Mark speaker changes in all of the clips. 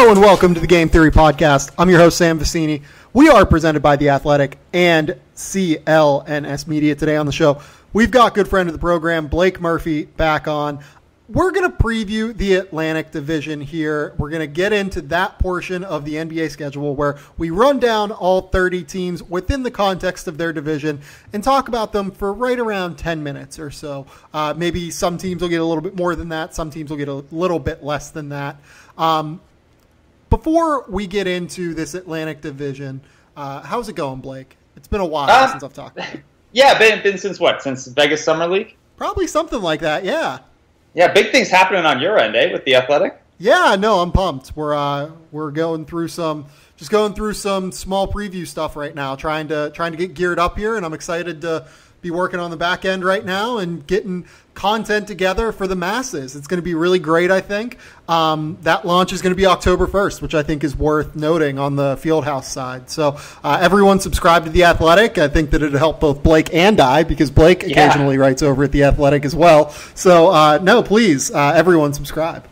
Speaker 1: Hello and welcome to the Game Theory Podcast. I'm your host, Sam VECENIE. We are presented by The Athletic and CLNS Media. Today on the show, we've got good friend of the program, Blake Murphy, back on. We're going to preview the Atlantic Division here. We're going to get into that portion of the NBA schedule where we run down all 30 teams within the context of their division and talk about them for right around 10 minutes or so. Maybe some teams will get a little bit more than that. Some teams will get a little bit less than that. Before we get into this Atlantic Division, how's it going, Blake? It's been a while since I've talked to you.
Speaker 2: Yeah, been since what? Since Vegas Summer League?
Speaker 1: Probably something like that, yeah.
Speaker 2: Yeah, big things happening on your end, with The Athletic?
Speaker 1: Yeah, no, I'm pumped. We're going through some small preview stuff right now, trying to get geared up here, and I'm excited to be working on the back end right now and getting content together for the masses. It's going to be really great, I think. That launch is going to be October 1st, which I think is worth noting on the Fieldhouse side. So everyone subscribe to The Athletic. I think that it would help both Blake and I, because Blake occasionally writes over at The Athletic as well. So, no, please, everyone subscribe.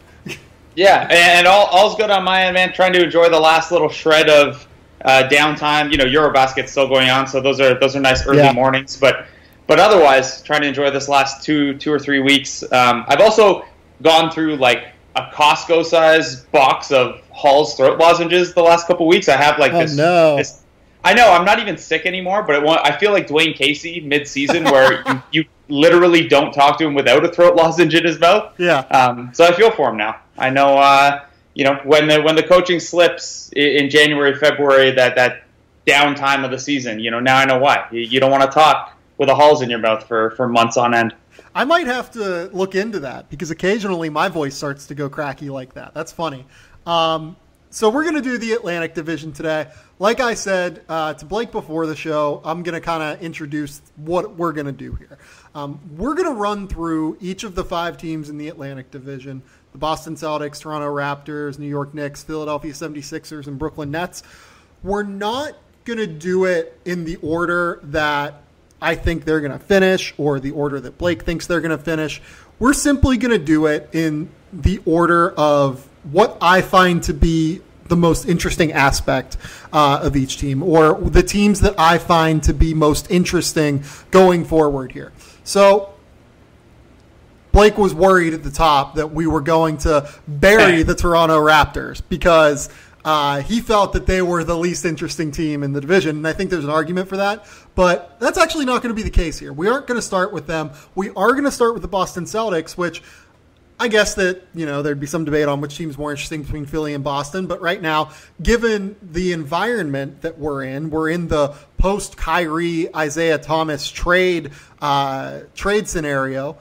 Speaker 2: Yeah, and all's good on my end, man. Trying to enjoy the last little shred of downtime. You know, Eurobasket's still going on, so those are nice early mornings. But otherwise, trying to enjoy this last two or 3 weeks. I've also gone through like a Costco-sized box of Hall's throat lozenges the last couple weeks. I have this. I know, I'm not even sick anymore, but I feel like Dwayne Casey mid-season where you literally don't talk to him without a throat lozenge in his mouth.
Speaker 1: Yeah.
Speaker 2: So I feel for him now. I know, when the coaching slips in January, February, that downtime of the season, now I know why. You don't want to talk with a Halls in your mouth for months on end.
Speaker 1: I might have to look into that because occasionally my voice starts to go cracky like that. That's funny. So we're going to do the Atlantic Division today. Like I said to Blake before the show, I'm going to kind of introduce what we're going to do here. We're going to run through each of the 5 teams in the Atlantic Division: the Boston Celtics, Toronto Raptors, New York Knicks, Philadelphia 76ers, and Brooklyn Nets. We're not going to do it in the order that I think they're going to finish or the order that Blake thinks they're going to finish. We're simply going to do it in the order of what I find to be the most interesting aspect of each team, or the teams that I find to be most interesting going forward here. So Blake was worried at the top that we were going to bury the Toronto Raptors because he felt that they were the least interesting team in the division, and I think there's an argument for that. But that's actually not going to be the case here. We aren't going to start with them. We are going to start with the Boston Celtics, which I guess that, there'd be some debate on which team's more interesting between Philly and Boston. But right now, given the environment that we're in the post-Kyrie, Isaiah Thomas trade scenario.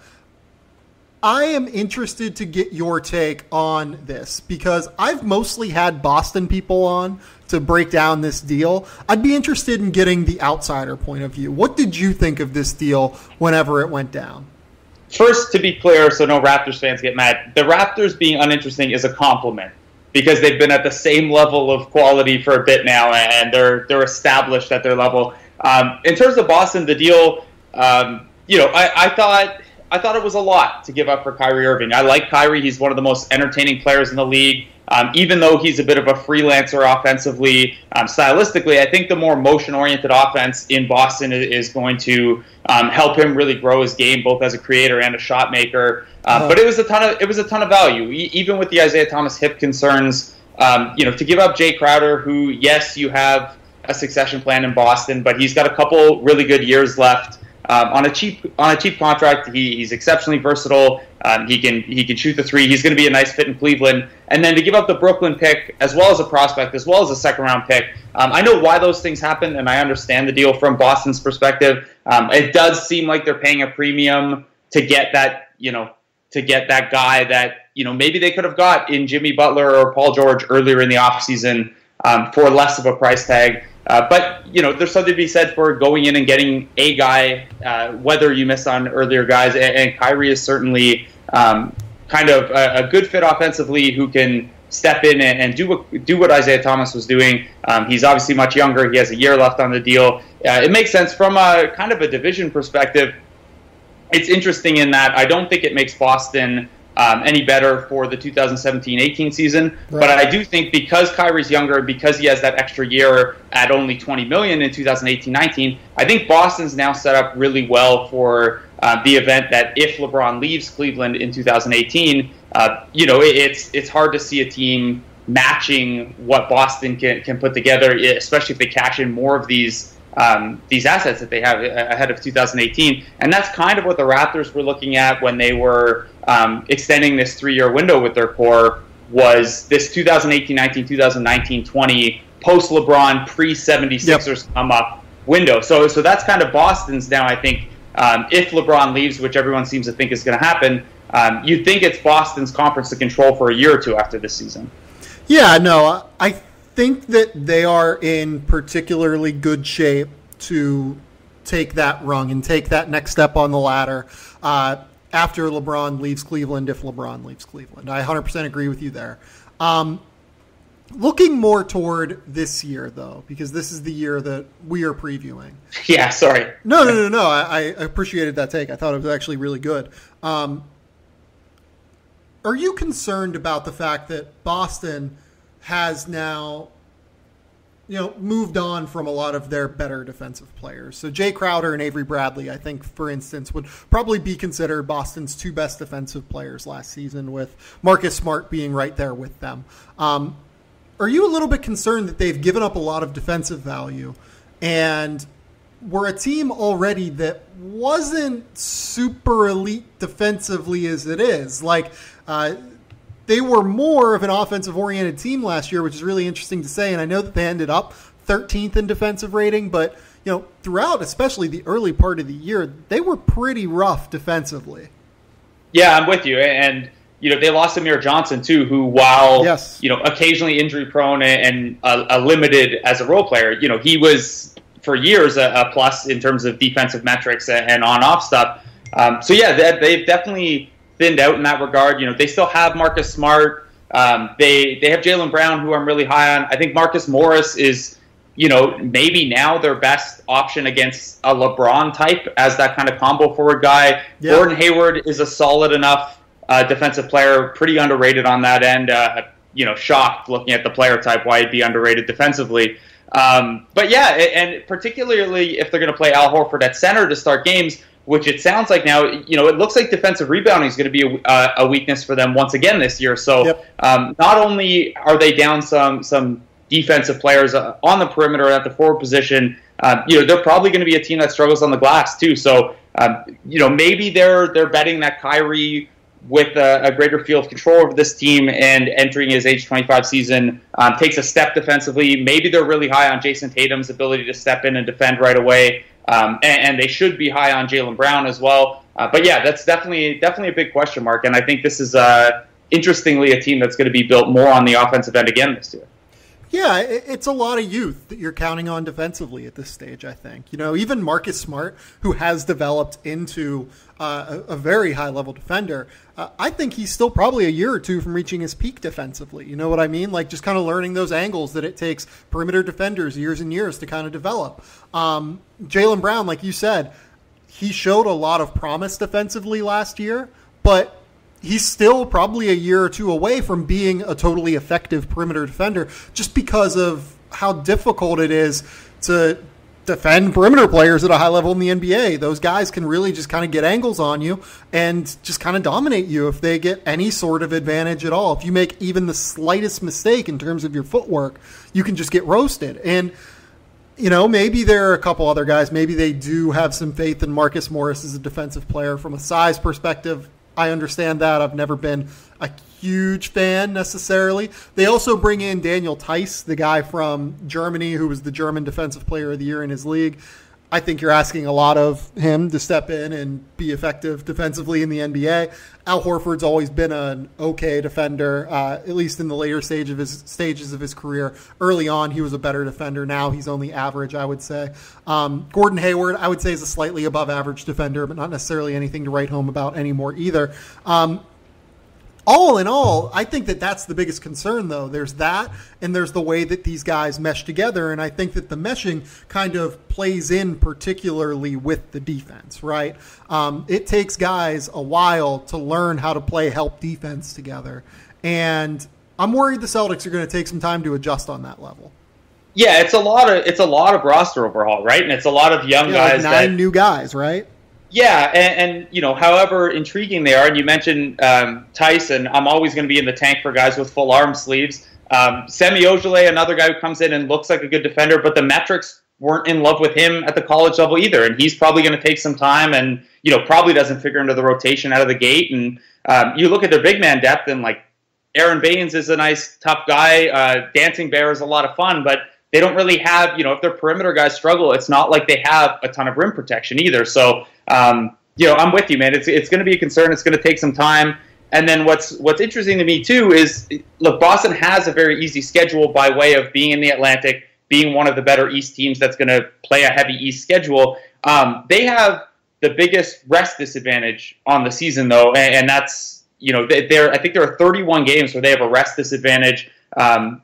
Speaker 1: I am interested to get your take on this because I've mostly had Boston people on to break down this deal. I'd be interested in getting the outsider point of view. What did you think of this deal whenever it went down?
Speaker 2: First, to be clear, so no Raptors fans get mad, the Raptors being uninteresting is a compliment because they've been at the same level of quality for a bit now, and they're established at their level. In terms of Boston, the deal, I thought it was a lot to give up for Kyrie Irving. I like Kyrie. He's one of the most entertaining players in the league. Even though he's a bit of a freelancer offensively, stylistically, I think the more motion-oriented offense in Boston is going to help him really grow his game, both as a creator and a shot maker. But it was a ton of value, even with the Isaiah Thomas hip concerns. To give up Jay Crowder, who, yes, you have a succession plan in Boston, but he's got a couple really good years left. On a cheap contract, he's exceptionally versatile. He can shoot the three. He's going to be a nice fit in Cleveland. And then to give up the Brooklyn pick, as well as a prospect, as well as a second-round pick, I know why those things happen, and I understand the deal from Boston's perspective. It does seem like they're paying a premium to get that, guy that maybe they could have got in Jimmy Butler or Paul George earlier in the offseason for less of a price tag. But there's something to be said for going in and getting a guy, whether you miss on earlier guys. And Kyrie is certainly kind of a good fit offensively who can step in and do what Isaiah Thomas was doing. He's obviously much younger. He has a year left on the deal. It makes sense from a kind of a division perspective. It's interesting in that I don't think it makes Boston any better for the 2017-18 season. Right. But I do think because Kyrie's younger, because he has that extra year at only $20 million in 2018-19, I think Boston's now set up really well for the event that if LeBron leaves Cleveland in 2018, it's hard to see a team matching what Boston can put together, especially if they cash in more of these assets that they have ahead of 2018. And that's kind of what the Raptors were looking at when they were extending this 3-year window with their core, was this 2018-19, 2019-20 post-LeBron, pre-76ers come up window. So that's kind of Boston's now, I think. If LeBron leaves, which everyone seems to think is going to happen, you think it's Boston's conference to control for a year or two after this season. Yeah,
Speaker 1: no, I think that they are in particularly good shape to take that rung and take that next step on the ladder after LeBron leaves Cleveland, if LeBron leaves Cleveland. I 100% agree with you there. Looking more toward this year, though, because this is the year that we are previewing.
Speaker 2: Yeah, sorry.
Speaker 1: No. I appreciated that take. I thought it was actually really good. Are you concerned about the fact that Boston has now, moved on from a lot of their better defensive players? So Jay Crowder and Avery Bradley, I think, for instance, would probably be considered Boston's two best defensive players last season, with Marcus Smart being right there with them. Are you a little bit concerned that they've given up a lot of defensive value and were a team already that wasn't super elite defensively as it is? They were more of an offensive-oriented team last year, which is really interesting to say. And I know that they ended up 13th in defensive rating, but throughout, especially the early part of the year, they were pretty rough defensively.
Speaker 2: Yeah, I'm with you. And they lost Amir Johnson too, who, while occasionally injury-prone and limited as a role player, he was for years a plus in terms of defensive metrics and on-off stuff. They've definitely thinned out in that regard. They still have Marcus Smart. They have Jaylen Brown, who I'm really high on. I think Marcus Morris is, maybe now their best option against a LeBron type as that kind of combo forward guy. Yeah. Gordon Hayward is a solid enough defensive player, pretty underrated on that end. Shocked looking at the player type why he'd be underrated defensively. And particularly if they're going to play Al Horford at center to start games, which it sounds like now, it looks like defensive rebounding is going to be a weakness for them once again this year. So not only are they down some defensive players on the perimeter at the forward position, they're probably going to be a team that struggles on the glass too. So, maybe they're betting that Kyrie, with a greater feel of control over this team and entering his age 25 season, takes a step defensively. Maybe they're really high on Jason Tatum's ability to step in and defend right away. And they should be high on Jaylen Brown as well. That's definitely a big question mark. And I think this is, interestingly, a team that's going to be built more on the offensive end again this year.
Speaker 1: Yeah, it's a lot of youth that you're counting on defensively at this stage, I think. Even Marcus Smart, who has developed into a very high-level defender, I think he's still probably a year or two from reaching his peak defensively. You know what I mean? Just kind of learning those angles that it takes perimeter defenders years and years to kind of develop. Jaylen Brown, like you said, he showed a lot of promise defensively last year, but he's still probably a year or two away from being a totally effective perimeter defender just because of how difficult it is to defend perimeter players at a high level in the NBA. Those guys can really just kind of get angles on you and just kind of dominate you if they get any sort of advantage at all. If you make even the slightest mistake in terms of your footwork, you can just get roasted. And maybe there are a couple other guys. Maybe they do have some faith in Marcus Morris as a defensive player from a size perspective. I understand that. I've never been a huge fan necessarily. They also bring in Daniel Theis, the guy from Germany who was the German Defensive Player of the Year in his league. I think you're asking a lot of him to step in and be effective defensively in the NBA. Al Horford's always been an okay defender, at least in the later stages of his career. Early on, he was a better defender. Now he's only average, I would say. Gordon Hayward, I would say, is a slightly above average defender, but not necessarily anything to write home about anymore either. all in all, I think that that's the biggest concern, though. There's that, and there's the way that these guys mesh together, and I think that the meshing kind of plays in particularly with the defense, right? It takes guys a while to learn how to play help defense together, and I'm worried the Celtics are going to take some time to adjust on that level.
Speaker 2: Yeah, it's a lot of roster overhaul, right? And it's a lot of young guys.
Speaker 1: Like 9 new guys, right?
Speaker 2: Yeah, and however intriguing they are, and you mentioned Tyson, I'm always going to be in the tank for guys with full arm sleeves. Semi Ojeleye, another guy who comes in and looks like a good defender, but the metrics weren't in love with him at the college level either, and he's probably going to take some time and, probably doesn't figure into the rotation out of the gate. And you look at their big man depth, and like Aaron Baines is a nice, tough guy. Dancing Bear is a lot of fun, but they don't really have, if their perimeter guys struggle, it's not like they have a ton of rim protection either. So, I'm with you, man. It's going to be a concern. It's going to take some time. And then what's interesting to me too is, look, Boston has a very easy schedule by way of being in the Atlantic, being one of the better East teams that's going to play a heavy East schedule. They have the biggest rest disadvantage on the season, though, and that's I think there are 31 games where they have a rest disadvantage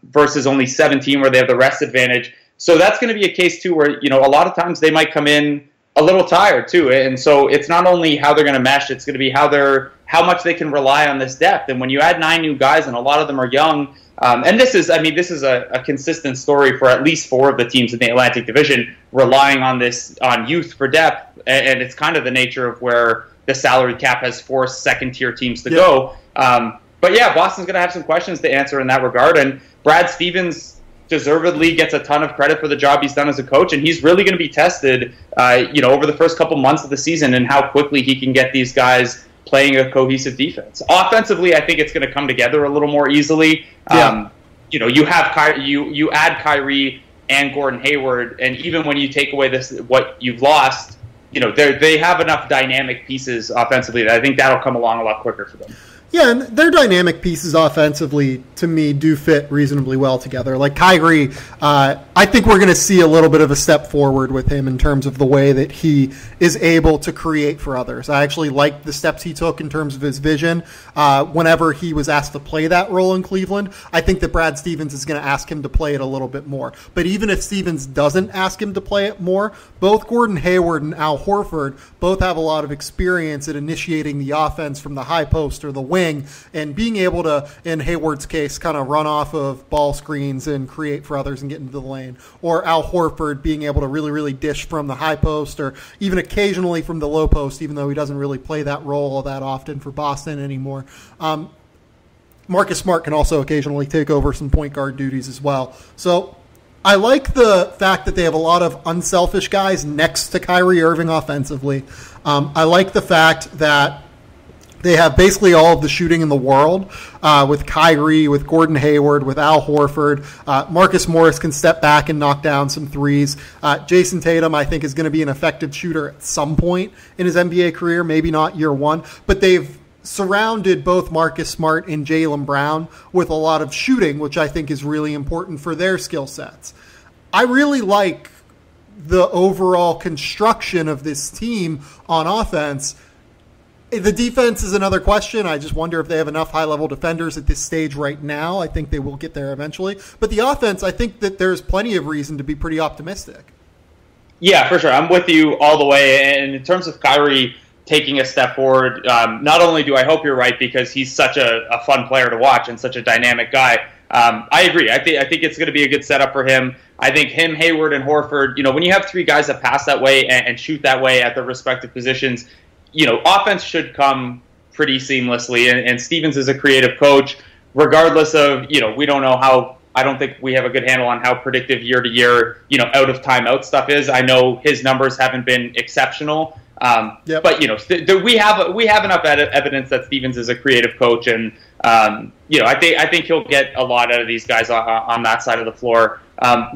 Speaker 2: versus only 17 where they have the rest advantage. So that's going to be a case too where a lot of times they might come in a little tired too, and so it's not only how they're going to mesh; it's going to be how much they can rely on this depth. And when you add 9 new guys, and a lot of them are young, and this is a consistent story for at least 4 of the teams in the Atlantic Division relying on youth for depth, and it's kind of the nature of where the salary cap has forced second-tier teams to go. But yeah, Boston's going to have some questions to answer in that regard, and Brad Stevens deservedly gets a ton of credit for the job he's done as a coach, and he's really going to be tested, over the first couple months of the season and how quickly he can get these guys playing a cohesive defense. Offensively, I think it's going to come together a little more easily. Yeah. You add Kyrie and Gordon Hayward, and even when you take away what you've lost, they have enough dynamic pieces offensively that I think that'll come along a lot quicker for them.
Speaker 1: Yeah, and their dynamic pieces offensively, to me, do fit reasonably well together. Like Kyrie, I think we're going to see a little bit of a step forward with him in terms of the way that he is able to create for others. I actually like the steps he took in terms of his vision whenever he was asked to play that role in Cleveland. I think that Brad Stevens is going to ask him to play it a little bit more. But even if Stevens doesn't ask him to play it more, both Gordon Hayward and Al Horford both have a lot of experience at initiating the offense from the high post or the wing, and being able to, in Hayward's case, kind of run off of ball screens and create for others and get into the lane. Or Al Horford being able to really, really dish from the high post or even occasionally from the low post, even though he doesn't really play that role that often for Boston anymore. Marcus Smart can also occasionally take over some point guard duties as well. So I like the fact that they have a lot of unselfish guys next to Kyrie Irving offensively. I like the fact that they have basically all of the shooting in the world with Kyrie, with Gordon Hayward, with Al Horford. Marcus Morris can step back and knock down some threes. Jason Tatum, I think, is going to be an effective shooter at some point in his NBA career, maybe not year one. But they've surrounded both Marcus Smart and Jaylen Brown with a lot of shooting, which I think is really important for their skill sets. I really like the overall construction of this team on offense. The defense is another question. I just wonder if they have enough high-level defenders at this stage right now. I think they will get there eventually. But the offense, I think that there's plenty of reason to be pretty optimistic.
Speaker 2: Yeah, for sure. I'm with you all the way. And in terms of Kyrie taking a step forward, not only do I hope you're right because he's such a fun player to watch and such a dynamic guy, I agree. I think it's going to be a good setup for him. I think him, Hayward, and Horford, when you have 3 guys that pass that way and shoot that way at their respective positions, offense should come pretty seamlessly, and Stevens is a creative coach, regardless of, we don't know how, I don't think we have a good handle on how predictive year to year, out of timeout stuff is. I know his numbers haven't been exceptional, but, we have enough evidence that Stevens is a creative coach, and, I think he'll get a lot out of these guys on that side of the floor.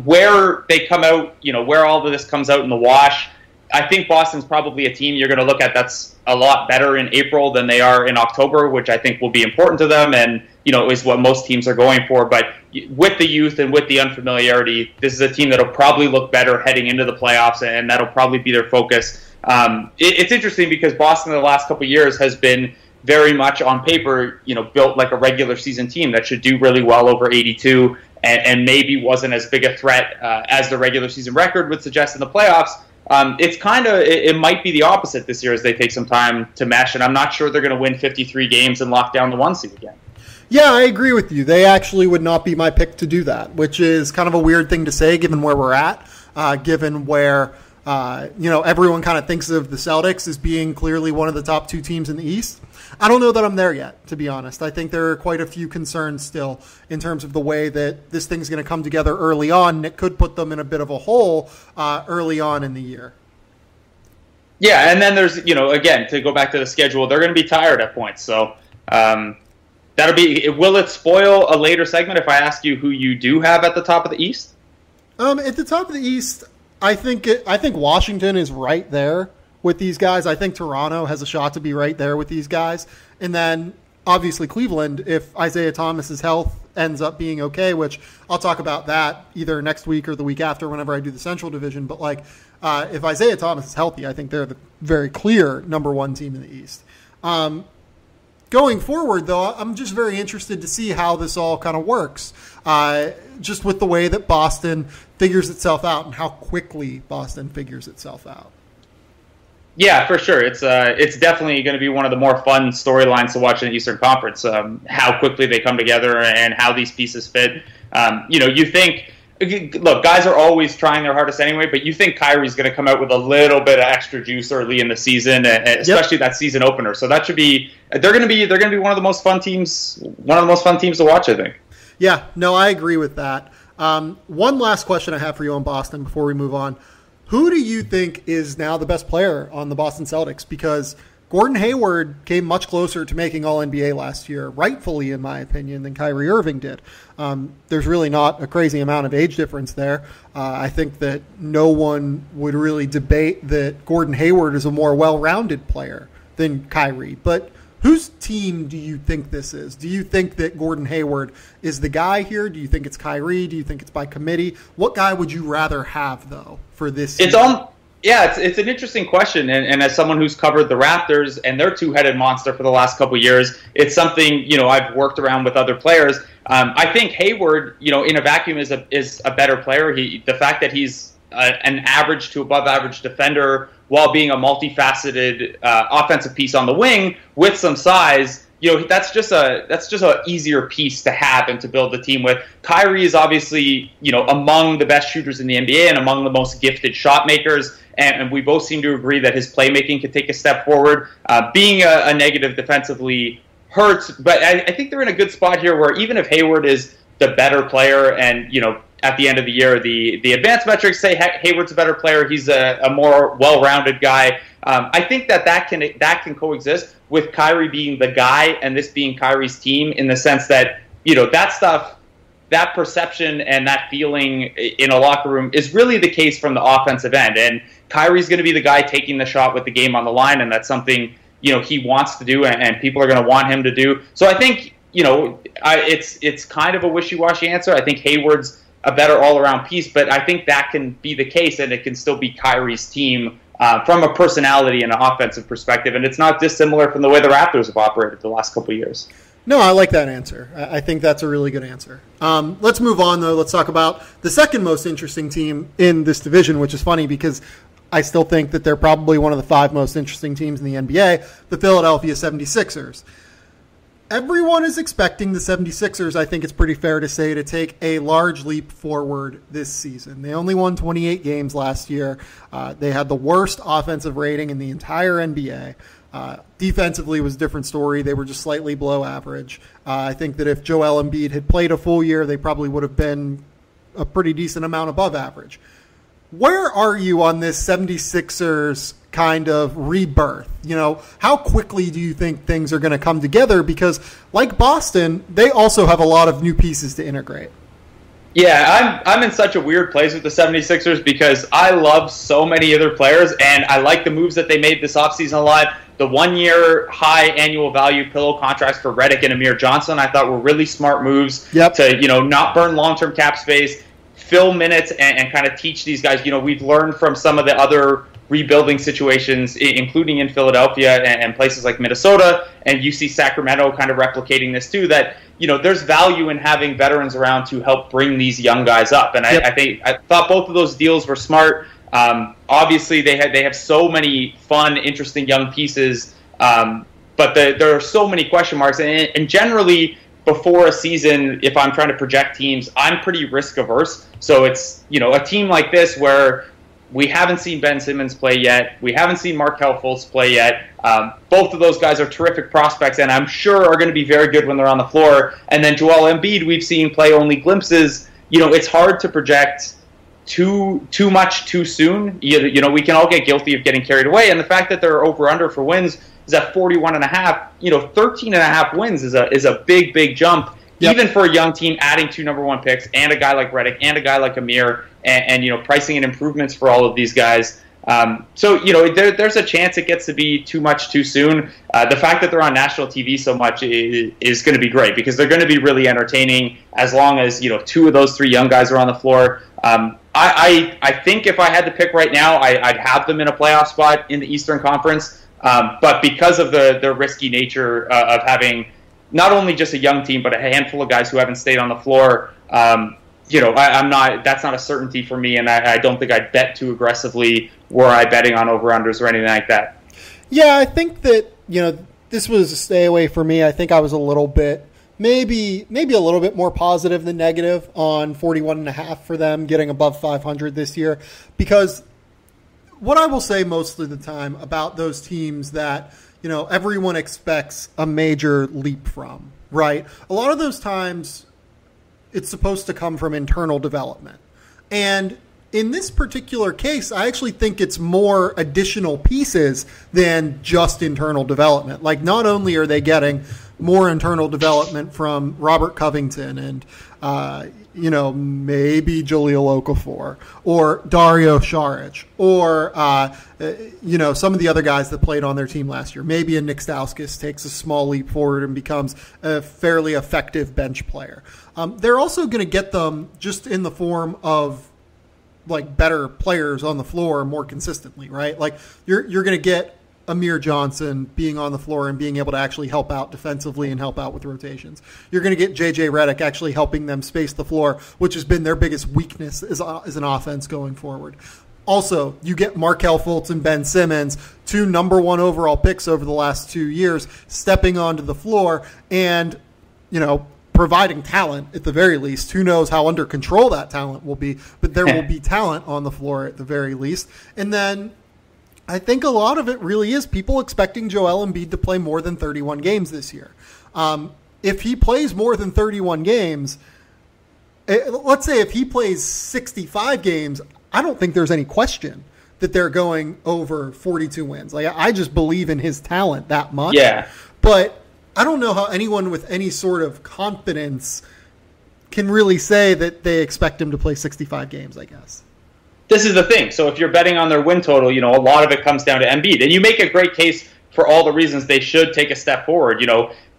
Speaker 2: Where they come out, where all of this comes out in the wash, I think Boston's probably a team you're going to look at that's a lot better in April than they are in October, which I think will be important to them and, is what most teams are going for. But with the youth and with the unfamiliarity, this is a team that'll probably look better heading into the playoffs, and that'll probably be their focus. It's interesting because Boston in the last couple of years has been very much on paper, built like a regular season team that should do really well over 82 and maybe wasn't as big a threat as the regular season record would suggest in the playoffs. It might be the opposite this year as they take some time to mesh, and I'm not sure they're going to win 53 games and lock down the 1 seed again.
Speaker 1: Yeah, I agree with you. They actually would not be my pick to do that, which is kind of a weird thing to say given where we're at, given where everyone kind of thinks of the Celtics as being clearly one of the top 2 teams in the East. I don't know that I'm there yet, to be honest. I think there are quite a few concerns still in terms of the way that this thing's going to come together early on, and it could put them in a bit of a hole early on in the year.
Speaker 2: Yeah, and then there's, again, to go back to the schedule, they're going to be tired at points. So will it spoil a later segment if I ask you who you do have at the top of the East?
Speaker 1: At the top of the East, I think Washington is right there with these guys. I think Toronto has a shot to be right there with these guys. And then, obviously, Cleveland, if Isaiah Thomas's health ends up being okay, which I'll talk about that either next week or the week after whenever I do the Central Division. But, if Isaiah Thomas is healthy, I think they're the very clear number 1 team in the East. Going forward, though, I'm just very interested to see how this all kind of works, just with the way that Boston figures itself out and how quickly Boston figures itself out.
Speaker 2: Yeah, for sure. It's definitely going to be one of the more fun storylines to watch in the Eastern Conference, how quickly they come together and how these pieces fit. You think, look, guys are always trying their hardest anyway, but you think Kyrie's going to come out with a little bit of extra juice early in the season, especially that season opener. So that should be they're going to be one of the most fun teams to watch, I think.
Speaker 1: Yeah, no, I agree with that. One last question I have for you on Boston before we move on. Who do you think is now the best player on the Boston Celtics? Because Gordon Hayward came much closer to making All-NBA last year, rightfully, in my opinion, than Kyrie Irving did. There's really not a crazy amount of age difference there. I think that no one would really debate that Gordon Hayward is a more well-rounded player than Kyrie. But whose team do you think this is? Do you think that Gordon Hayward is the guy here? Do you think it's Kyrie? Do you think it's by committee? What guy would you rather have, though, for this season?
Speaker 2: It's an interesting question, and as someone who's covered the Raptors and their 2-headed monster for the last couple of years, it's something I've worked around with other players. I think Hayward, in a vacuum, is a better player. The fact that he's an average to above average defender while being a multifaceted offensive piece on the wing with some size, that's just a easier piece to have and to build the team with. Kyrie is obviously, among the best shooters in the NBA and among the most gifted shot makers. And we both seem to agree that his playmaking could take a step forward. Being a negative defensively hurts, but I think they're in a good spot here where even if Hayward is the better player and, at the end of the year, the advanced metrics say Hayward's a better player, he's a more well-rounded guy. I think that can coexist with Kyrie being the guy and this being Kyrie's team in the sense that, that stuff, that perception and that feeling in a locker room is really the case from the offensive end. And Kyrie's going to be the guy taking the shot with the game on the line, and that's something, he wants to do and people are going to want him to do. So I think, it's kind of a wishy-washy answer. I think Hayward's a better all-around piece, but I think that can be the case and it can still be Kyrie's team from a personality and an offensive perspective. And it's not dissimilar from the way the Raptors have operated the last couple of years.
Speaker 1: No, I like that answer. I think that's a really good answer. Let's move on, though. Let's talk about the second most interesting team in this division, which is funny because I still think that they're probably one of the 5 most interesting teams in the NBA, the Philadelphia 76ers. Everyone is expecting the 76ers, I think it's pretty fair to say, to take a large leap forward this season. They only won 28 games last year. They had the worst offensive rating in the entire NBA. Defensively was a different story. They were just slightly below average. I think that if Joel Embiid had played a full year, they probably would have been a pretty decent amount above average. Where are you on this 76ers kind of rebirth? How quickly do you think things are going to come together? Because like Boston, they also have a lot of new pieces to integrate.
Speaker 2: Yeah, I'm in such a weird place with the 76ers because I love so many other players, and I like the moves that they made this offseason a lot. The 1-year high annual value pillow contracts for Redick and Amir Johnson I thought were really smart moves to not burn long-term cap space, fill minutes, and kind of teach these guys. We've learned from some of the other rebuilding situations, including in Philadelphia and places like Minnesota, and you see Sacramento kind of replicating this too, that, there's value in having veterans around to help bring these young guys up. And
Speaker 1: Yep.
Speaker 2: I thought both of those deals were smart. Obviously, they have so many fun, interesting young pieces, but there are so many question marks. And generally, before a season, if I'm trying to project teams, I'm pretty risk averse. So it's, a team like this where we haven't seen Ben Simmons play yet. We haven't seen Markelle Fultz play yet. Both of those guys are terrific prospects, and I'm sure are going to be very good when they're on the floor. And then Joel Embiid, we've seen play only glimpses. It's hard to project too much too soon. We can all get guilty of getting carried away. And the fact that they're over-under for wins is at 41.5. 13.5 wins is a big jump. Yep. Even for a young team, adding 2 number 1 picks and a guy like Redick and a guy like Amir, and pricing in improvements for all of these guys. So there's a chance it gets to be too much too soon. The fact that they're on national TV so much is going to be great, because they're going to be really entertaining as long as 2 of those 3 young guys are on the floor. I think if I had to pick right now, I'd have them in a playoff spot in the Eastern Conference. But because of the risky nature of having not only just a young team, but a handful of guys who haven't stayed on the floor, I'm not. That's not a certainty for me, and I don't think I'd bet too aggressively were I betting on over-unders or anything like that.
Speaker 1: Yeah, I think that this was a stay away for me. I think I was a little bit, maybe a little bit more positive than negative on 41.5 for them getting above 500 this year, because what I will say most of the time about those teams that everyone expects a major leap from, right? A lot of those times it's supposed to come from internal development. And in this particular case, I actually think it's more additional pieces than just internal development. Like, not only are they getting more internal development from Robert Covington and, maybe Jahlil Okafor or Dario Saric or, some of the other guys that played on their team last year. Maybe a Nick Stauskas takes a small leap forward and becomes a fairly effective bench player. They're also going to get them just in the form of like better players on the floor more consistently, right? Like you're going to get Amir Johnson being on the floor and being able to actually help out defensively and help out with rotations. You're going to get JJ Redick actually helping them space the floor, which has been their biggest weakness as an offense going forward. Also, you get Markelle Fultz and Ben Simmons, 2 number 1 overall picks over the last 2 years, stepping onto the floor and, providing talent at the very least. Who knows how under control that talent will be, but there will be talent on the floor at the very least. And then I think a lot of it really is people expecting Joel Embiid to play more than 31 games this year. If he plays more than 31 games, let's say if he plays 65 games, I don't think there's any question that they're going over 42 wins. Like, I just believe in his talent that much.
Speaker 2: Yeah.
Speaker 1: But I don't know how anyone with any sort of confidence can really say that they expect him to play 65 games, I guess.
Speaker 2: This is the thing. So if you're betting on their win total, a lot of it comes down to Embiid. And you make a great case for all the reasons they should take a step forward.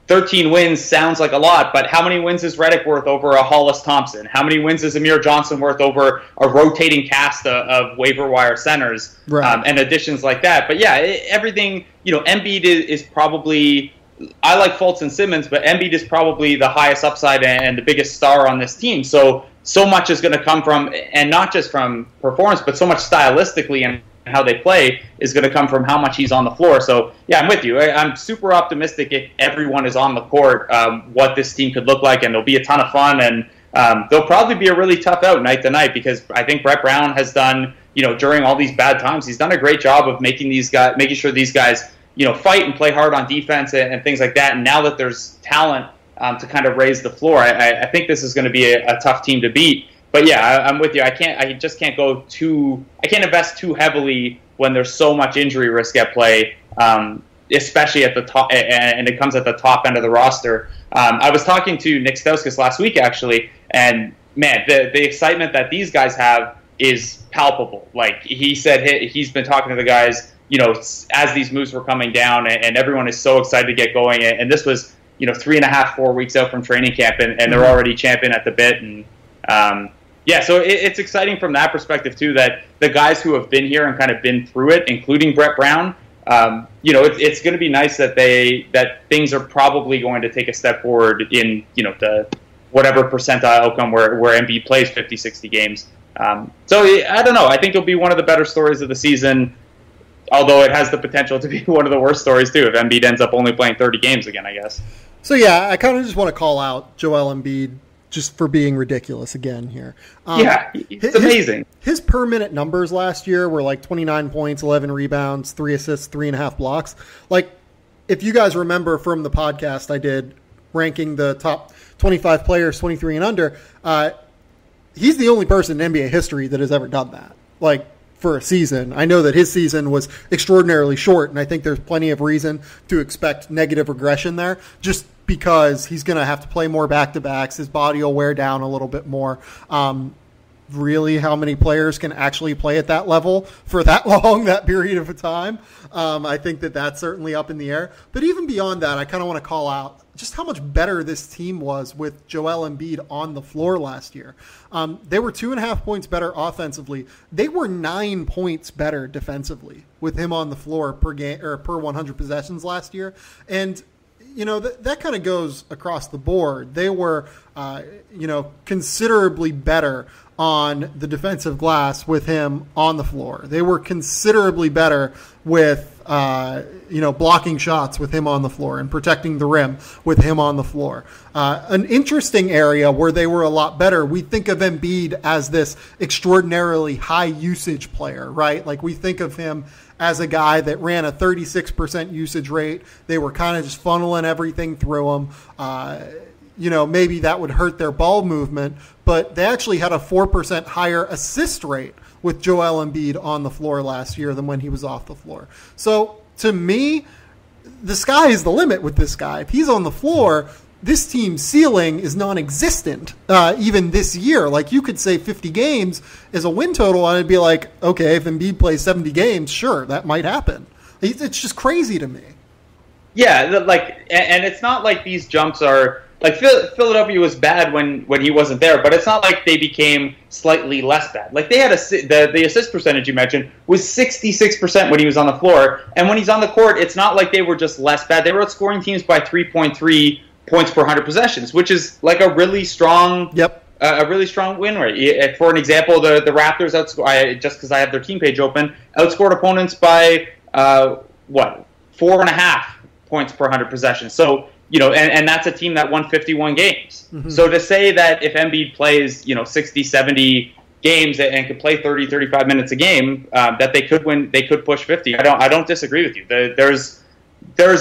Speaker 2: 13 wins sounds like a lot, but how many wins is Redick worth over a Hollis Thompson? How many wins is Amir Johnson worth over a rotating cast of waiver wire centers,
Speaker 1: right,
Speaker 2: and additions like that? But yeah, everything, Embiid is probably, I like Fultz and Simmons, but Embiid is probably the highest upside and the biggest star on this team. So much is going to come from, and not just from performance, but so much stylistically and how they play is going to come from how much he's on the floor. So, yeah, I'm with you. I'm super optimistic if everyone is on the court, what this team could look like, and it'll be a ton of fun. And they'll probably be a really tough out night to night, because I think Brett Brown has done, during all these bad times, he's done a great job of making sure these guys, fight and play hard on defense and things like that. And now that there's talent to kind of raise the floor, I think this is going to be a tough team to beat. But yeah, I'm with you. I can't invest too heavily when there's so much injury risk at play, especially at the top, and it comes at the top end of the roster. I was talking to Nick Stauskas last week, actually, and man, the excitement that these guys have is palpable. Like, he said he's been talking to the guys, as these moves were coming down, and everyone is so excited to get going. And this was, 3.5, 4 weeks out from training camp, and they're already champing at the bit. And Yeah, so it's exciting from that perspective, too, that the guys who have been here and kind of been through it, including Brett Brown, it's going to be nice that things are probably going to take a step forward in, the whatever percentile outcome where Embiid plays 50, 60 games. So I don't know. I think it'll be one of the better stories of the season, although it has the potential to be one of the worst stories, too, if Embiid ends up only playing 30 games again, I guess.
Speaker 1: So, yeah, I kind of just want to call out Joel Embiid just for being ridiculous again here.
Speaker 2: It's amazing.
Speaker 1: His per-minute numbers last year were like 29 points, 11 rebounds, 3 assists, 3.5 blocks. Like, if you guys remember from the podcast I did ranking the top 25 players 23 and under, he's the only person in NBA history that has ever done that, like, for a season. I know that his season was extraordinarily short, and I think there's plenty of reason to expect negative regression there, just because he's going to have to play more back-to-backs. His body will wear down a little bit more. Really, how many players can actually play at that level for that long, that period of time? I think that's certainly up in the air. But even beyond that, I kind of want to call out just how much better this team was with Joel Embiid on the floor last year. They were 2.5 points better offensively. They were 9 points better defensively with him on the floor per game or per 100 possessions last year. And that kind of goes across the board. They were, considerably better on the defensive glass with him on the floor. They were considerably better with, blocking shots with him on the floor and protecting the rim with him on the floor. An interesting area where they were a lot better, we think of Embiid as this extraordinarily high usage player, right? Like we think of him as a guy that ran a 36% usage rate. They were kind of just funneling everything through him. Maybe that would hurt their ball movement, but they actually had a 4% higher assist rate with Joel Embiid on the floor last year than when he was off the floor. So to me, the sky is the limit with this guy. If he's on the floor, this team's ceiling is non-existent even this year. Like you could say 50 games is a win total, and I'd be like, okay, if Embiid plays 70 games, sure, that might happen. It's just crazy to me.
Speaker 2: Yeah, and it's not like these jumps are like Philadelphia was bad when he wasn't there, but it's not like they became slightly less bad. Like they had the assist percentage you mentioned was 66% when he was on the floor, and when he's on the court, it's not like they were just less bad. They were outscoring teams by 3.3 points per 100 possessions, which is like a really strong, a really strong win rate. For an example, the Raptors just because I have their team page open, outscored opponents by 4.5 points per 100 possessions. So and that's a team that won 51 games. Mm-hmm. So to say that if Embiid plays 60, 70 games and could play 30, 35 minutes a game, that they could win, they could push 50. I don't disagree with you. There's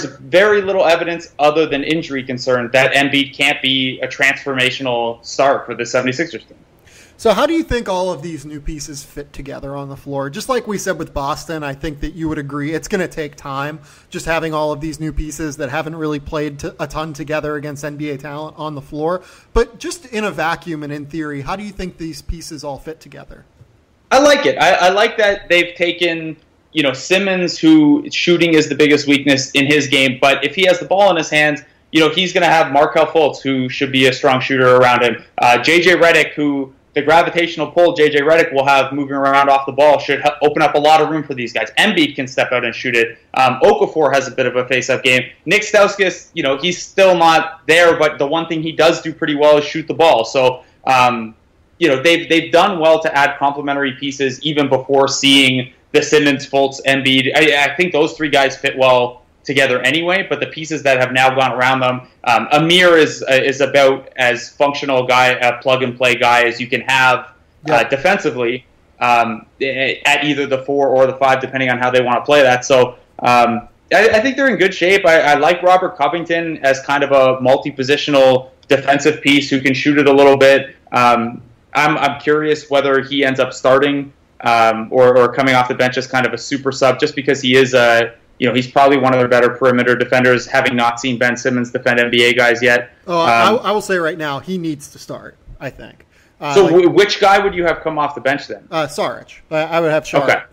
Speaker 2: very little evidence other than injury concern that Embiid can't be a transformational start for the 76ers team.
Speaker 1: So how do you think all of these new pieces fit together on the floor? Just like we said with Boston, I think that you would agree it's going to take time just having all of these new pieces that haven't really played a ton together against NBA talent on the floor. But just in a vacuum and in theory, how do you think these pieces all fit together?
Speaker 2: I like it. I like that they've taken Simmons, who shooting is the biggest weakness in his game, but if he has the ball in his hands, he's going to have Markelle Fultz, who should be a strong shooter around him. JJ Redick, who the gravitational pull JJ Redick will have moving around off the ball should open up a lot of room for these guys. Embiid can step out and shoot it. Okafor has a bit of a face-up game. Nick Stauskas, he's still not there, but the one thing he does do pretty well is shoot the ball. So, they've done well to add complementary pieces even before seeing the Simmons, Fultz, Embiid. I think those three guys fit well together anyway, but the pieces that have now gone around them, Amir is about as functional a plug-and-play guy as you can have defensively at either the 4 or the 5, depending on how they want to play that. So I think they're in good shape. I like Robert Covington as kind of a multi-positional defensive piece who can shoot it a little bit. I'm curious whether he ends up starting or coming off the bench as kind of a super sub, just because he is he's probably one of their better perimeter defenders, having not seen Ben Simmons defend NBA guys yet.
Speaker 1: I will say right now, he needs to start, I think.
Speaker 2: Which guy would you have come off the bench then?
Speaker 1: Saric. I would have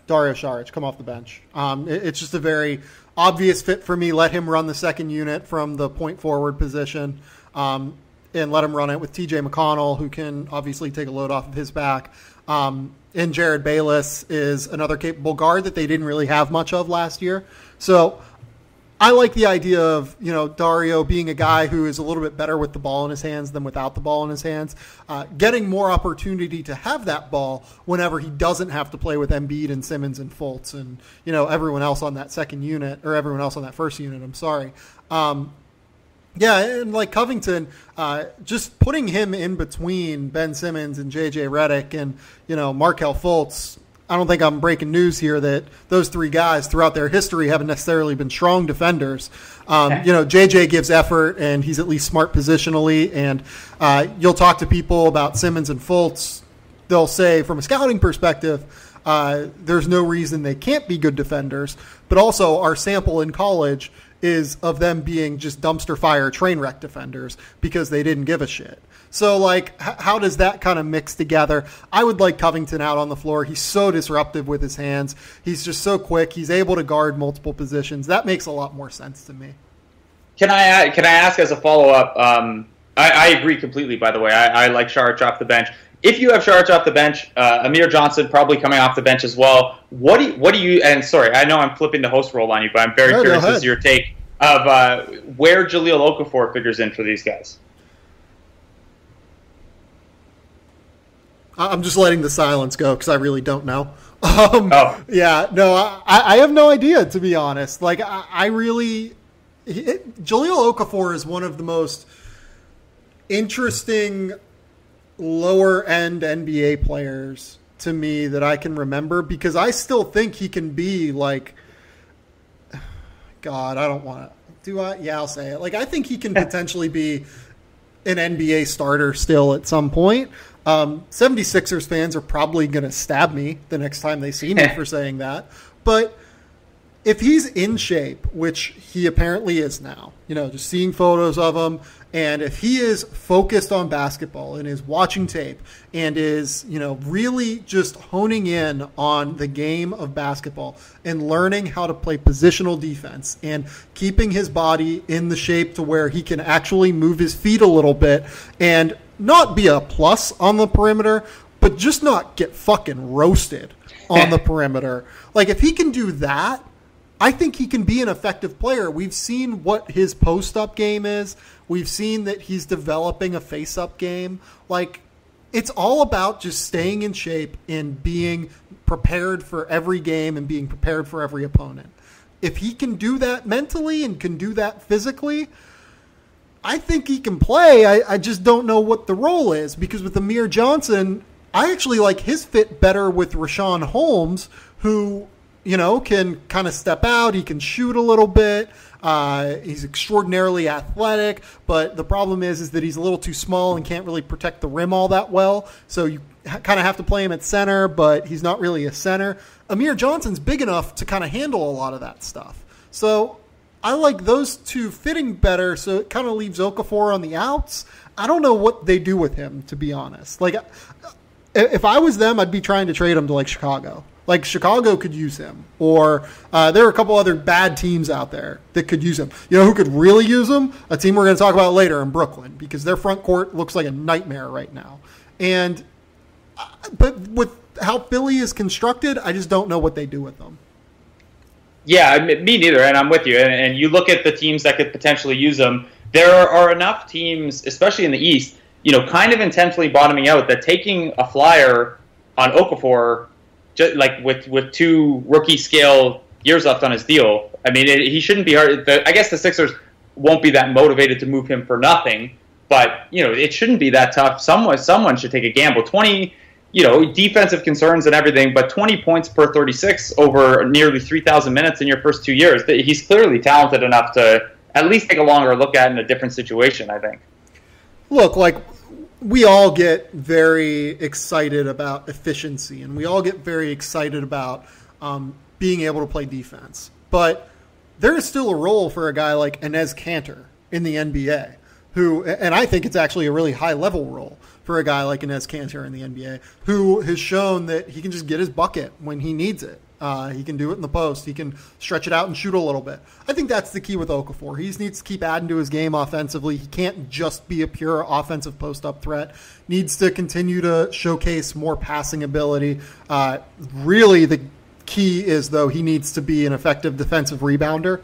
Speaker 1: Dario Saric come off the bench. It's just a very obvious fit for me. Let him run the second unit from the point forward position. and let him run it with TJ McConnell, who can obviously take a load off of his back. And Jared Bayless is another capable guard that they didn't really have much of last year. So I like the idea of, Dario being a guy who is a little bit better with the ball in his hands than without the ball in his hands, getting more opportunity to have that ball whenever he doesn't have to play with Embiid and Simmons and Fultz and, everyone else on that second unit, or everyone else on that first unit, I'm sorry. Yeah, and like Covington, just putting him in between Ben Simmons and J.J. Redick and, Markelle Fultz, I don't think I'm breaking news here that those three guys throughout their history haven't necessarily been strong defenders. JJ gives effort and he's at least smart positionally. And you'll talk to people about Simmons and Fultz. They'll say from a scouting perspective, there's no reason they can't be good defenders. But also our sample in college is of them being just dumpster fire train wreck defenders because they didn't give a shit. So, like, how does that kind of mix together? I would like Covington out on the floor. He's so disruptive with his hands. He's just so quick. He's able to guard multiple positions. That makes a lot more sense to me.
Speaker 2: Can I ask as a follow-up? I agree completely, by the way. I like Saric off the bench. If you have Saric off the bench, Amir Johnson probably coming off the bench as well. What do you? And sorry, I know I'm flipping the host role on you, but I'm very curious as to your take of where Jahlil Okafor figures in for these guys.
Speaker 1: I'm just letting the silence go because I really don't know. Yeah, no, I have no idea, to be honest. Like, Jahlil Okafor is one of the most interesting lower-end NBA players to me that I can remember because I still think he can be, like, God, I don't want to. Do I? Yeah, I'll say it. Like, I think he can potentially be an NBA starter still at some point. 76ers fans are probably going to stab me the next time they see me for saying that. But if he's in shape, which he apparently is now, just seeing photos of him, and if he is focused on basketball and is watching tape and is, really just honing in on the game of basketball and learning how to play positional defense and keeping his body in the shape to where he can actually move his feet a little bit and not be a plus on the perimeter, but just not get fucking roasted on the perimeter. Like, if he can do that, I think he can be an effective player. We've seen what his post-up game is. We've seen that he's developing a face-up game. Like, it's all about just staying in shape and being prepared for every game and being prepared for every opponent. If he can do that mentally and can do that physically, I think he can play. I just don't know what the role is because with Amir Johnson, I actually like his fit better with Rashawn Holmes, who can kind of step out. He can shoot a little bit. He's extraordinarily athletic, but the problem is that he's a little too small and can't really protect the rim all that well. So you kind of have to play him at center, but he's not really a center. Amir Johnson's big enough to kind of handle a lot of that stuff. So I like those two fitting better, so it kind of leaves Okafor on the outs. I don't know what they do with him, to be honest. Like, if I was them, I'd be trying to trade him to, like, Chicago. Like, Chicago could use him. Or there are a couple other bad teams out there that could use him. You know who could really use him? A team we're going to talk about later in Brooklyn, because their front court looks like a nightmare right now. But with how Philly is constructed, I just don't know what they do with them.
Speaker 2: Yeah, me neither, and I'm with you. And you look at the teams that could potentially use them, there are enough teams, especially in the East, kind of intentionally bottoming out that taking a flyer on Okafor, just like with 2 rookie scale years left on his deal, I mean, he shouldn't be hard. I guess the Sixers won't be that motivated to move him for nothing, but it shouldn't be that tough. Someone should take a gamble. 20. Defensive concerns and everything, but 20 points per 36 over nearly 3,000 minutes in your first 2 years. He's clearly talented enough to at least take a longer look at in a different situation, I think.
Speaker 1: Look, like, we all get very excited about efficiency, and we all get very excited about being able to play defense. But there is still a role for a guy like Enes Kanter in the NBA, and I think it's actually a really high-level role for a guy like Enes Kanter in the NBA, who has shown that he can just get his bucket when he needs it. He can do it in the post. He can stretch it out and shoot a little bit. I think that's the key with Okafor. He just needs to keep adding to his game offensively. He can't just be a pure offensive post-up threat. Needs to continue to showcase more passing ability. Really, the key is, though, he needs to be an effective defensive rebounder,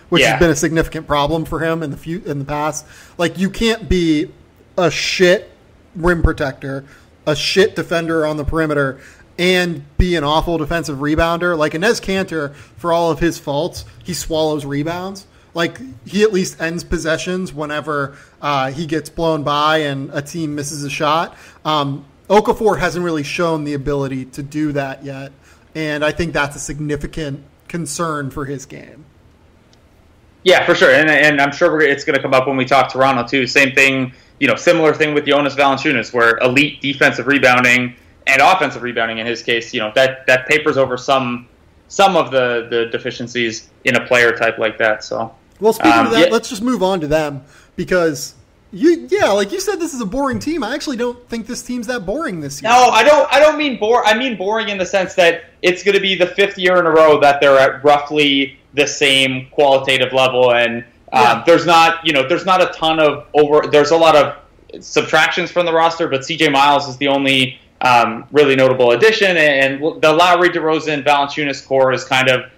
Speaker 1: which has been a significant problem for him in the past. Like, you can't be a shit rim protector, a shit defender on the perimeter, and be an awful defensive rebounder. Like, Enes Kanter, for all of his faults, he swallows rebounds. Like, he at least ends possessions whenever he gets blown by and a team misses a shot. Okafor hasn't really shown the ability to do that yet, and I think that's a significant concern for his game.
Speaker 2: Yeah, for sure, and I'm sure it's going to come up when we talk Toronto, too. Same thing, similar thing with Jonas Valanciunas, where elite defensive rebounding and offensive rebounding in his case, that papers over some of the deficiencies in a player type like that. So,
Speaker 1: well, speaking of that, let's just move on to them, because like you said, this is a boring team. I actually don't think this team's that boring this year.
Speaker 2: No, I don't mean boring. I mean boring in the sense that it's going to be the 5th year in a row that they're at roughly the same qualitative level, and there's not a ton of there's a lot of subtractions from the roster, but CJ Miles is the only really notable addition, and the Lowry, DeRozan, Valanciunas core is kind of,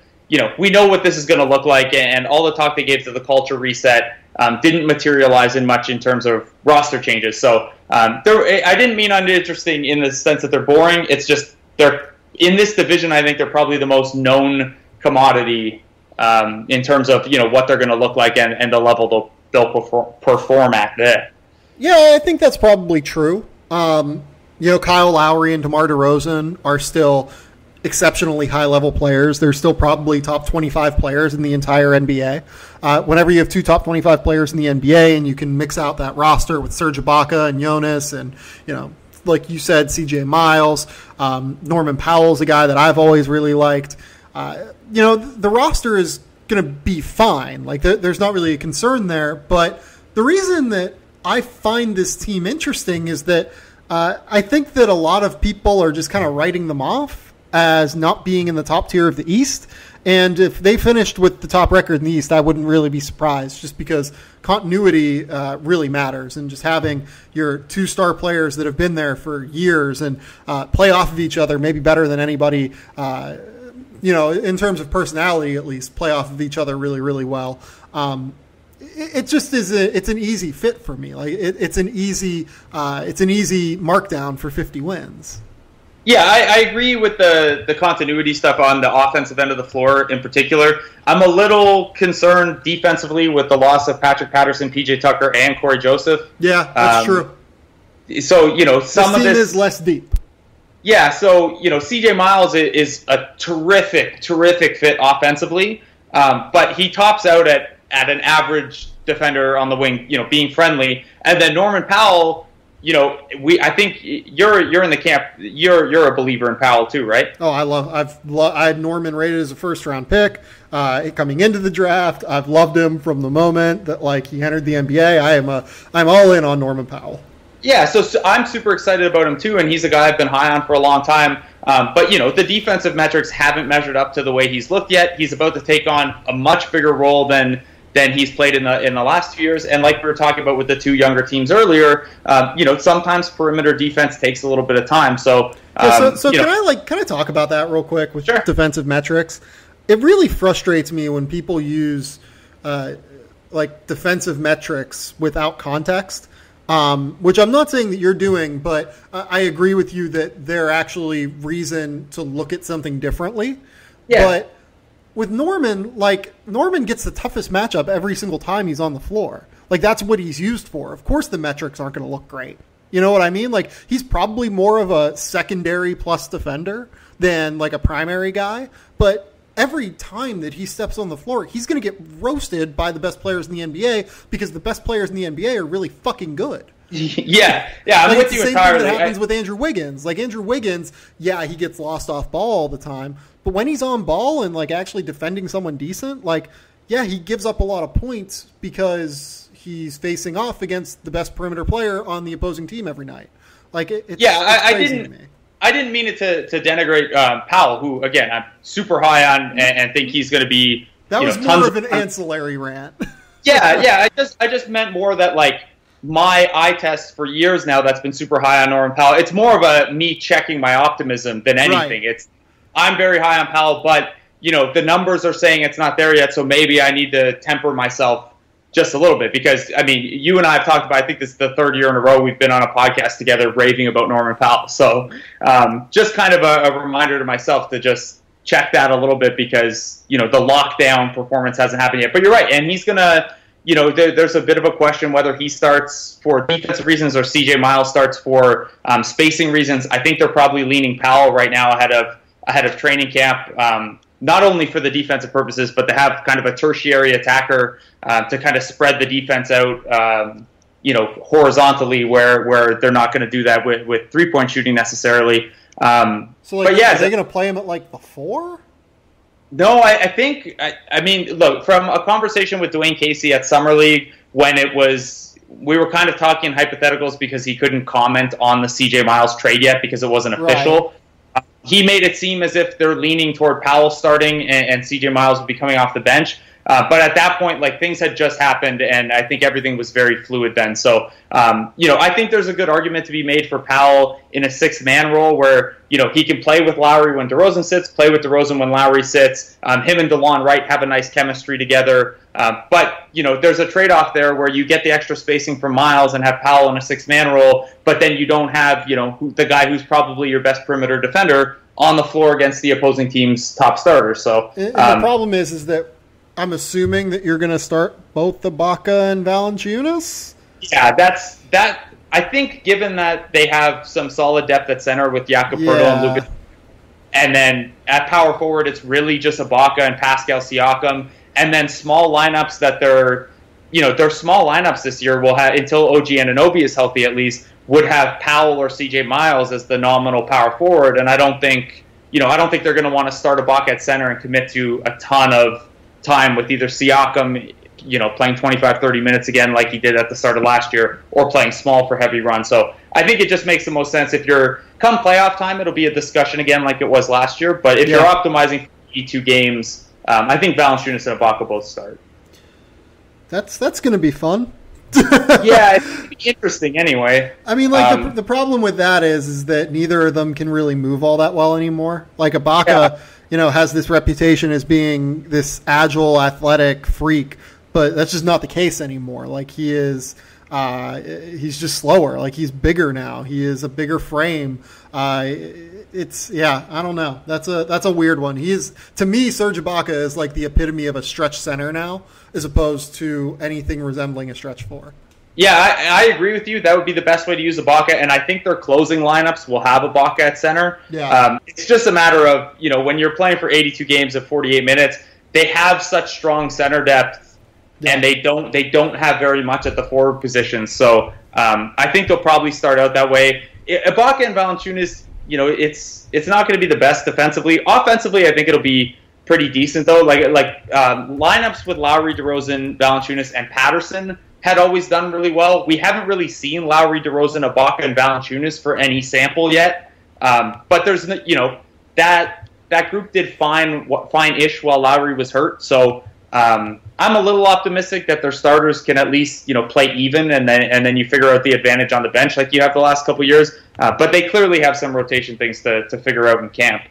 Speaker 2: we know what this is going to look like, and all the talk they gave to the culture reset didn't materialize in much in terms of roster changes. So I didn't mean uninteresting in the sense that they're boring. It's just they're in this division. I think they're probably the most known commodity in terms of what they're going to look like and the level they'll perform at there.
Speaker 1: Yeah, I think that's probably true. Kyle Lowry and DeMar DeRozan are still exceptionally high-level players. They're still probably top 25 players in the entire NBA. Whenever you have 2 top 25 players in the NBA and you can mix out that roster with Serge Ibaka and Jonas and, like you said, CJ Miles, Norman Powell's a guy that I've always really liked. The roster is going to be fine. Like, there's not really a concern there. But the reason that I find this team interesting is that I think that a lot of people are just kind of writing them off as not being in the top tier of the East. And if they finished with the top record in the East, I wouldn't really be surprised, just because continuity really matters. And just having your 2-star players that have been there for years and play off of each other maybe better than anybody, in terms of personality at least, play off of each other really, really well. It just is. It's an easy fit for me. Like it's an easy markdown for 50 wins.
Speaker 2: Yeah, I agree with the continuity stuff on the offensive end of the floor in particular. I'm a little concerned defensively with the loss of Patrick Patterson, PJ Tucker, and Corey Joseph.
Speaker 1: Yeah, that's true.
Speaker 2: So some of this
Speaker 1: is less deep.
Speaker 2: Yeah, so CJ Miles is a terrific fit offensively, but he tops out at an average defender on the wing, being friendly. And then Norman Powell, I think you're in the camp. You're a believer in Powell too, right?
Speaker 1: Oh, I had Norman rated as a 1st-round pick coming into the draft. I've loved him from the moment that he entered the NBA. I'm all in on Norman Powell.
Speaker 2: Yeah, so I'm super excited about him too, and he's a guy I've been high on for a long time. But the defensive metrics haven't measured up to the way he's looked yet. He's about to take on a much bigger role than he's played in the last few years. And like we were talking about with the 2 younger teams earlier, sometimes perimeter defense takes a little bit of time. So, can I talk about that real quick with defensive metrics? It really frustrates me when people use defensive metrics without context. Which I'm not saying that you're doing, but I agree with you that they're actually reason to look at something differently. Yeah. But with Norman, Norman gets the toughest matchup every single time he's on the floor. That's what he's used for. Of course the metrics aren't going to look great. You know what I mean? He's probably more of a secondary plus defender than a primary guy, but every time that he steps on the floor, he's going to get roasted by the best players in the NBA because the best players in the NBA are really fucking good. Yeah, I'm with you entirely.
Speaker 1: It's the same thing that happens with Andrew Wiggins. Andrew Wiggins, he gets lost off ball all the time, but when he's on ball and actually defending someone decent, he gives up a lot of points because he's facing off against the best perimeter player on the opposing team every night.
Speaker 2: I didn't. I didn't mean it to denigrate Powell, who, again, I'm super high on and think he's going to be.
Speaker 1: That was more of an ancillary rant.
Speaker 2: Yeah. I just meant more that, like, my eye test for years now that's been super high on Norman Powell. It's more of a me checking my optimism than anything.
Speaker 1: Right.
Speaker 2: I'm very high on Powell, but the numbers are saying it's not there yet, so maybe I need to temper myself just a little bit because, I mean, you and I have talked about, I think this is the third year in a row we've been on a podcast together raving about Norman Powell. So just kind of a reminder to myself to just check that a little bit because, the lockdown performance hasn't happened yet. But you're right, and he's going to, there's a bit of a question whether he starts for defensive reasons or CJ Miles starts for spacing reasons. I think they're probably leaning Powell right now ahead of training camp, not only for the defensive purposes, but to have kind of a tertiary attacker to kind of spread the defense out, horizontally where they're not going to do that with three-point shooting necessarily.
Speaker 1: Are they going to play him at like the 4?
Speaker 2: No, I think, I mean, look, from a conversation with Dwayne Casey at Summer League when we were kind of talking hypotheticals because he couldn't comment on the CJ Miles trade yet because it wasn't official. Right. He made it seem as if they're leaning toward Powell starting and CJ Miles would be coming off the bench. But at that point, like, things had just happened, and I think everything was very fluid then. So, I think there's a good argument to be made for Powell in a six-man role where, he can play with Lowry when DeRozan sits, play with DeRozan when Lowry sits. Him and DeLon Wright have a nice chemistry together. But, there's a trade-off there where you get the extra spacing from Miles and have Powell in a six-man role, but then you don't have, the guy who's probably your best perimeter defender on the floor against the opposing team's top starters. So
Speaker 1: and the problem is that I'm assuming that you're going to start both Ibaka and Valanciunas?
Speaker 2: Yeah, that. I think given that they have some solid depth at center with Jakob Poeltl and Lucas, and then at power forward, it's really just Ibaka and Pascal Siakam, and then small lineups that their small lineups this year will have, until OG Anunoby is healthy at least, would have Powell or CJ Miles as the nominal power forward, and I don't think they're going to want to start Ibaka at center and commit to a ton of time with either Siakam, playing 25, 30 minutes again like he did at the start of last year, or playing small for heavy run. So I think it just makes the most sense. If you're come playoff time, it'll be a discussion again like it was last year. But if you're optimizing for 82 games, I think Valanciunas and Ibaka both start.
Speaker 1: That's going to be fun.
Speaker 2: Yeah, it's going to be interesting anyway.
Speaker 1: I mean, like, the problem with that is that neither of them can really move all that well anymore. Like, Ibaka, has this reputation as being this agile, athletic freak, but that's just not the case anymore. Like, he is, he's just slower. Like, he's bigger now. He is a bigger frame. I don't know. That's a weird one. To me, Serge Ibaka is like the epitome of a stretch center now, as opposed to anything resembling a stretch four.
Speaker 2: Yeah, I agree with you. That would be the best way to use Ibaka, and I think their closing lineups will have Ibaka at center.
Speaker 1: Yeah.
Speaker 2: It's just a matter of, when you're playing for 82 games at 48 minutes, they have such strong center depth, and they don't have very much at the forward position. So I think they'll probably start out that way. Ibaka and Valanciunas, it's not going to be the best defensively. Offensively, I think it'll be pretty decent though. Like lineups with Lowry, DeRozan, Valanciunas, and Patterson had always done really well. We haven't really seen Lowry, DeRozan, Ibaka, and Valanciunas for any sample yet. But there's that group did fine-ish while Lowry was hurt. So I'm a little optimistic that their starters can at least play even, and then you figure out the advantage on the bench like you have the last couple of years. But they clearly have some rotation things to figure out in camp.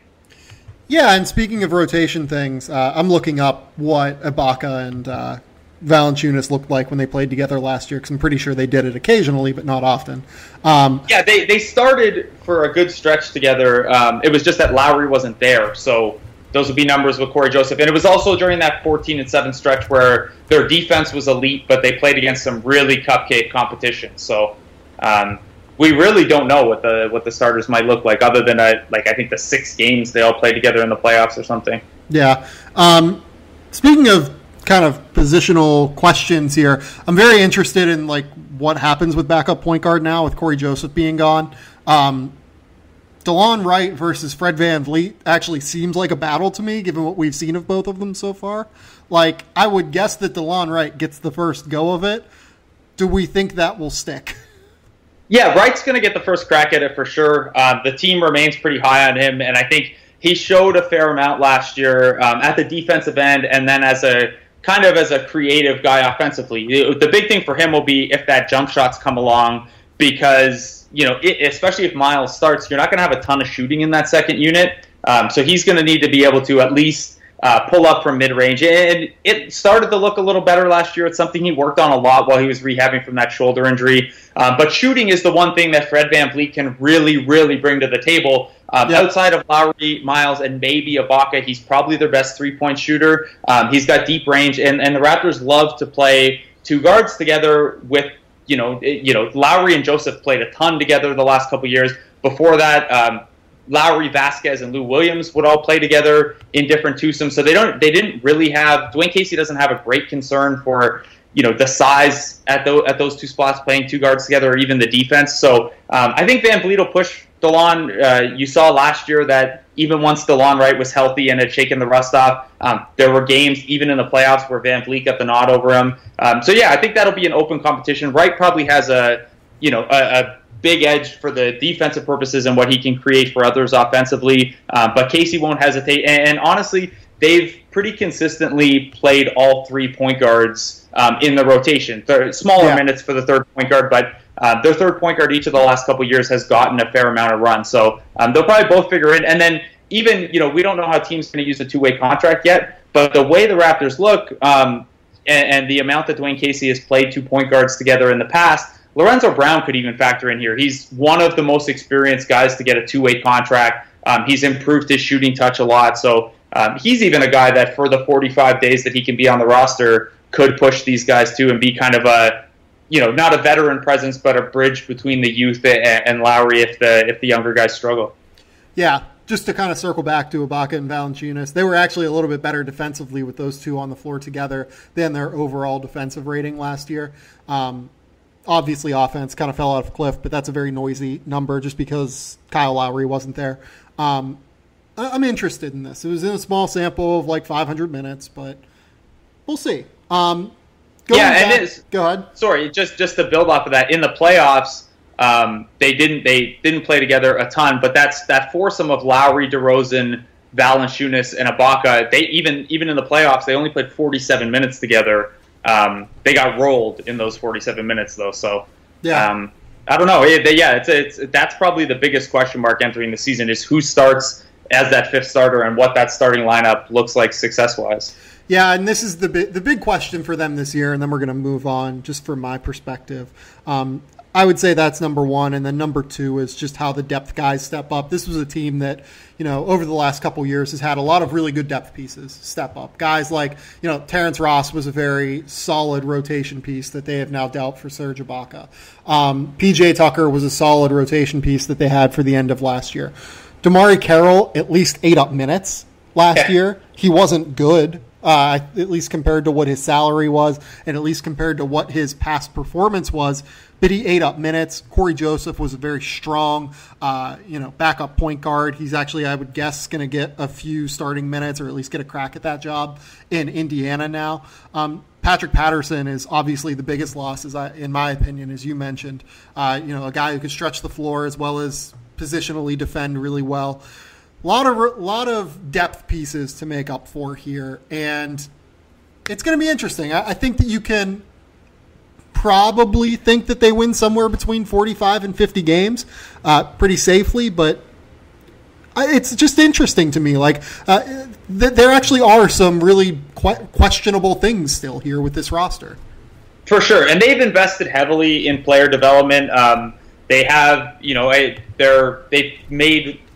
Speaker 1: Yeah, and speaking of rotation things, I'm looking up what Ibaka and Valanciunas looked like when they played together last year, because I'm pretty sure they did it occasionally, but not often.
Speaker 2: They started for a good stretch together. It was just that Lowry wasn't there, so those would be numbers with Corey Joseph. And it was also during that 14-7 stretch where their defense was elite, but they played against some really cupcake competition. So we really don't know what the starters might look like, other than I think the 6 games they all played together in the playoffs or something.
Speaker 1: Yeah. Speaking of kind of positional questions here, I'm very interested in what happens with backup point guard now with Corey Joseph being gone. DeLon Wright versus Fred VanVleet actually seems like a battle to me, given what we've seen of both of them so far. I would guess that DeLon Wright gets the first go of it. Do we think that will stick?
Speaker 2: Yeah, Wright's going to get the first crack at it for sure. The team remains pretty high on him, and I think he showed a fair amount last year at the defensive end, and then as a creative guy offensively. The big thing for him will be if that jump shots come along, because especially if Miles starts, you're not going to have a ton of shooting in that second unit. So he's going to need to be able to at least pull up from mid-range. And it started to look a little better last year. It's something he worked on a lot while he was rehabbing from that shoulder injury. But shooting is the one thing that Fred VanVleet can really, really bring to the table. Outside of Lowry, Miles, and maybe Ibaka, he's probably their best three-point shooter. He's got deep range, and the Raptors love to play two guards together with, Lowry and Joseph played a ton together the last couple years. Before that, Lowry, Vasquez, and Lou Williams would all play together in different twosomes. So they didn't really have, Dwayne Casey doesn't have a great concern for, the size at those two spots, playing two guards together, or even the defense. So I think VanVleet will push DeLon. You saw last year that even once DeLon Wright was healthy and had shaken the rust off, there were games, even in the playoffs, where VanVleet got the nod over him. So yeah, I think that'll be an open competition. Wright probably has a big edge for the defensive purposes and what he can create for others offensively. But Casey won't hesitate. And honestly, they've pretty consistently played all 3 point guards in the rotation. Smaller minutes for the third point guard, but their third point guard each of the last couple of years has gotten a fair amount of run. So they'll probably both figure it. And then even, we don't know how teams going to use a two-way contract yet, but the way the Raptors look and the amount that Dwayne Casey has played 2 point guards together in the past, Lorenzo Brown could even factor in here. He's one of the most experienced guys to get a two-way contract. He's improved his shooting touch a lot. So he's even a guy that for the 45 days that he can be on the roster could push these guys too and be kind of a, not a veteran presence, but a bridge between the youth and Lowry if the younger guys struggle.
Speaker 1: Yeah, just to kind of circle back to Ibaka and Valanciunas, they were actually a little bit better defensively with those two on the floor together than their overall defensive rating last year. Obviously, offense kind of fell off a cliff, but that's a very noisy number just because Kyle Lowry wasn't there. I'm interested in this. It was in a small sample of like 500 minutes, but we'll see. Go ahead.
Speaker 2: Sorry, just to build off of that, in the playoffs, they didn't play together a ton, but that foursome of Lowry, DeRozan, Valanciunas, and Ibaka. They even in the playoffs, they only played 47 minutes together. They got rolled in those 47 minutes, though. So, I don't know. That's probably the biggest question mark entering the season is who starts as that fifth starter and what that starting lineup looks like success-wise.
Speaker 1: Yeah, and this is the big question for them this year, and then we're going to move on just from my perspective. I would say that's number one, and then number two is just how the depth guys step up. This was a team that, over the last couple of years has had a lot of really good depth pieces step up. Guys like, Terrence Ross was a very solid rotation piece that they have now dealt for Serge Ibaka. P.J. Tucker was a solid rotation piece that they had for the end of last year. DeMarre Carroll at least ate up minutes last year. He wasn't good. At least compared to what his salary was and at least compared to what his past performance was. But he ate up minutes. Corey Joseph was a very strong, backup point guard. He's actually, I would guess, going to get a few starting minutes or at least get a crack at that job in Indiana now. Patrick Patterson is obviously the biggest loss, in my opinion, as you mentioned. A guy who could stretch the floor as well as positionally defend really well. A lot of depth pieces to make up for here, and it's going to be interesting. I think that you can probably think that they win somewhere between 45 and 50 games pretty safely, but it's just interesting to me. Like there actually are some really questionable things still here with this roster.
Speaker 2: For sure, and they've invested heavily in player development. They have, they've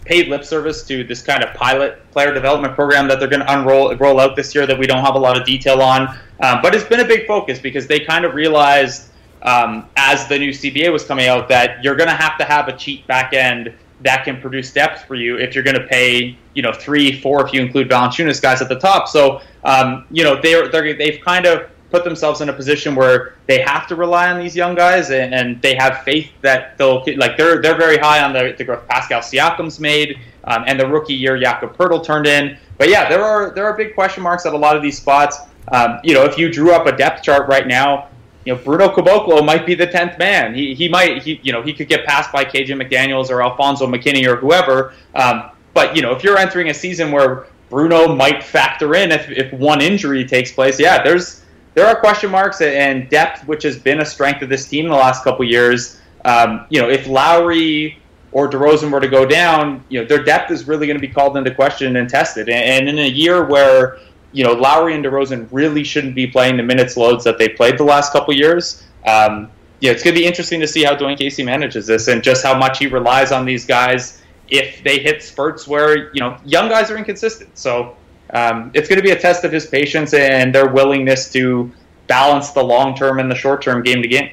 Speaker 2: paid lip service to this kind of pilot player development program that they're going to roll out this year that we don't have a lot of detail on. But it's been a big focus because they kind of realized as the new CBA was coming out that you're going to have a cheap back end that can produce depth for you if you're going to pay, 3, 4 if you include Valanciunas guys at the top. So, they've kind of put themselves in a position where they have to rely on these young guys, and they have faith that they're very high on the growth Pascal Siakam's made, and the rookie year Jakob Poeltl turned in. But yeah, there are big question marks at a lot of these spots. If you drew up a depth chart right now, Bruno Caboclo might be the 10th man. He could get passed by KJ McDaniels or Alfonso McKinney or whoever. But if you're entering a season where Bruno might factor in if one injury takes place, there are question marks and depth, which has been a strength of this team in the last couple of years. If Lowry or DeRozan were to go down, their depth is really going to be called into question and tested. And in a year where Lowry and DeRozan really shouldn't be playing the minutes loads that they played the last couple of years. It's going to be interesting to see how Dwayne Casey manages this and just how much he relies on these guys if they hit spurts where, young guys are inconsistent. So it's going to be a test of his patience and their willingness to balance the long-term and the short-term game to game.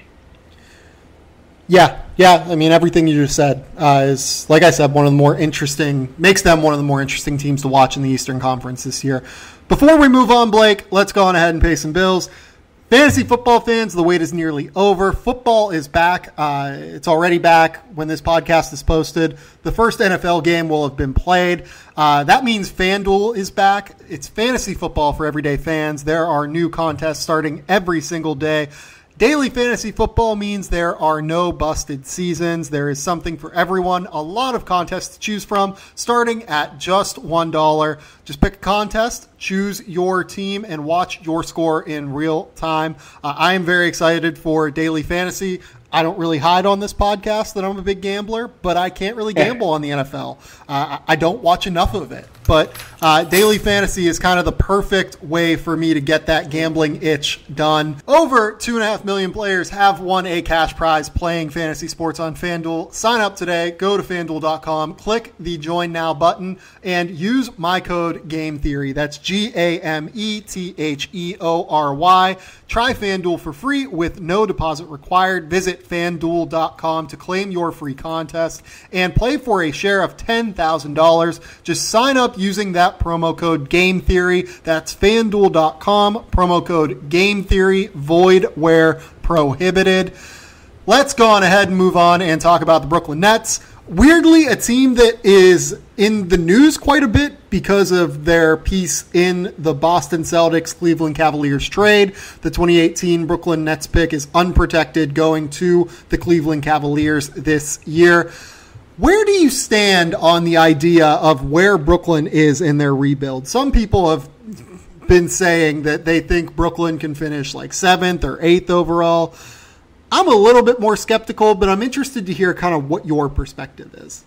Speaker 1: Yeah. I mean, everything you just said is, like I said, makes them one of the more interesting teams to watch in the Eastern Conference this year. Before we move on, Blake, let's go on ahead and pay some bills. Fantasy football fans, the wait is nearly over. Football is back. It's already back when this podcast is posted. The first NFL game will have been played. That means FanDuel is back. It's fantasy football for everyday fans. There are new contests starting every single day. Daily fantasy football means there are no busted seasons. There is something for everyone. A lot of contests to choose from, starting at just $1. Just pick a contest, choose your team, and watch your score in real time. I am very excited for daily fantasy. I don't really hide on this podcast that I'm a big gambler, but I can't really gamble on the NFL. I don't watch enough of it. But daily fantasy is kind of the perfect way for me to get that gambling itch done. Over 2.5 million players have won a cash prize playing fantasy sports on FanDuel. Sign up today. Go to FanDuel.com, click the Join Now button, and use my code GameTheory. That's GAMETHEORY. Try FanDuel for free with no deposit required. Visit FanDuel.com to claim your free contest and play for a share of $10,000. Just sign up using that promo code GameTheory. That's FanDuel.com, promo code GameTheory, void where prohibited. Let's go on ahead and move on and talk about the Brooklyn Nets. Weirdly, a team that is in the news quite a bit because of their piece in the Boston Celtics Cleveland Cavaliers trade. The 2018 Brooklyn Nets pick is unprotected going to the Cleveland Cavaliers this year. Where do you stand on the idea of where Brooklyn is in their rebuild? Some people have been saying that they think Brooklyn can finish like 7th or 8th overall. I'm a little bit more skeptical, but I'm interested to hear kind of what your perspective is.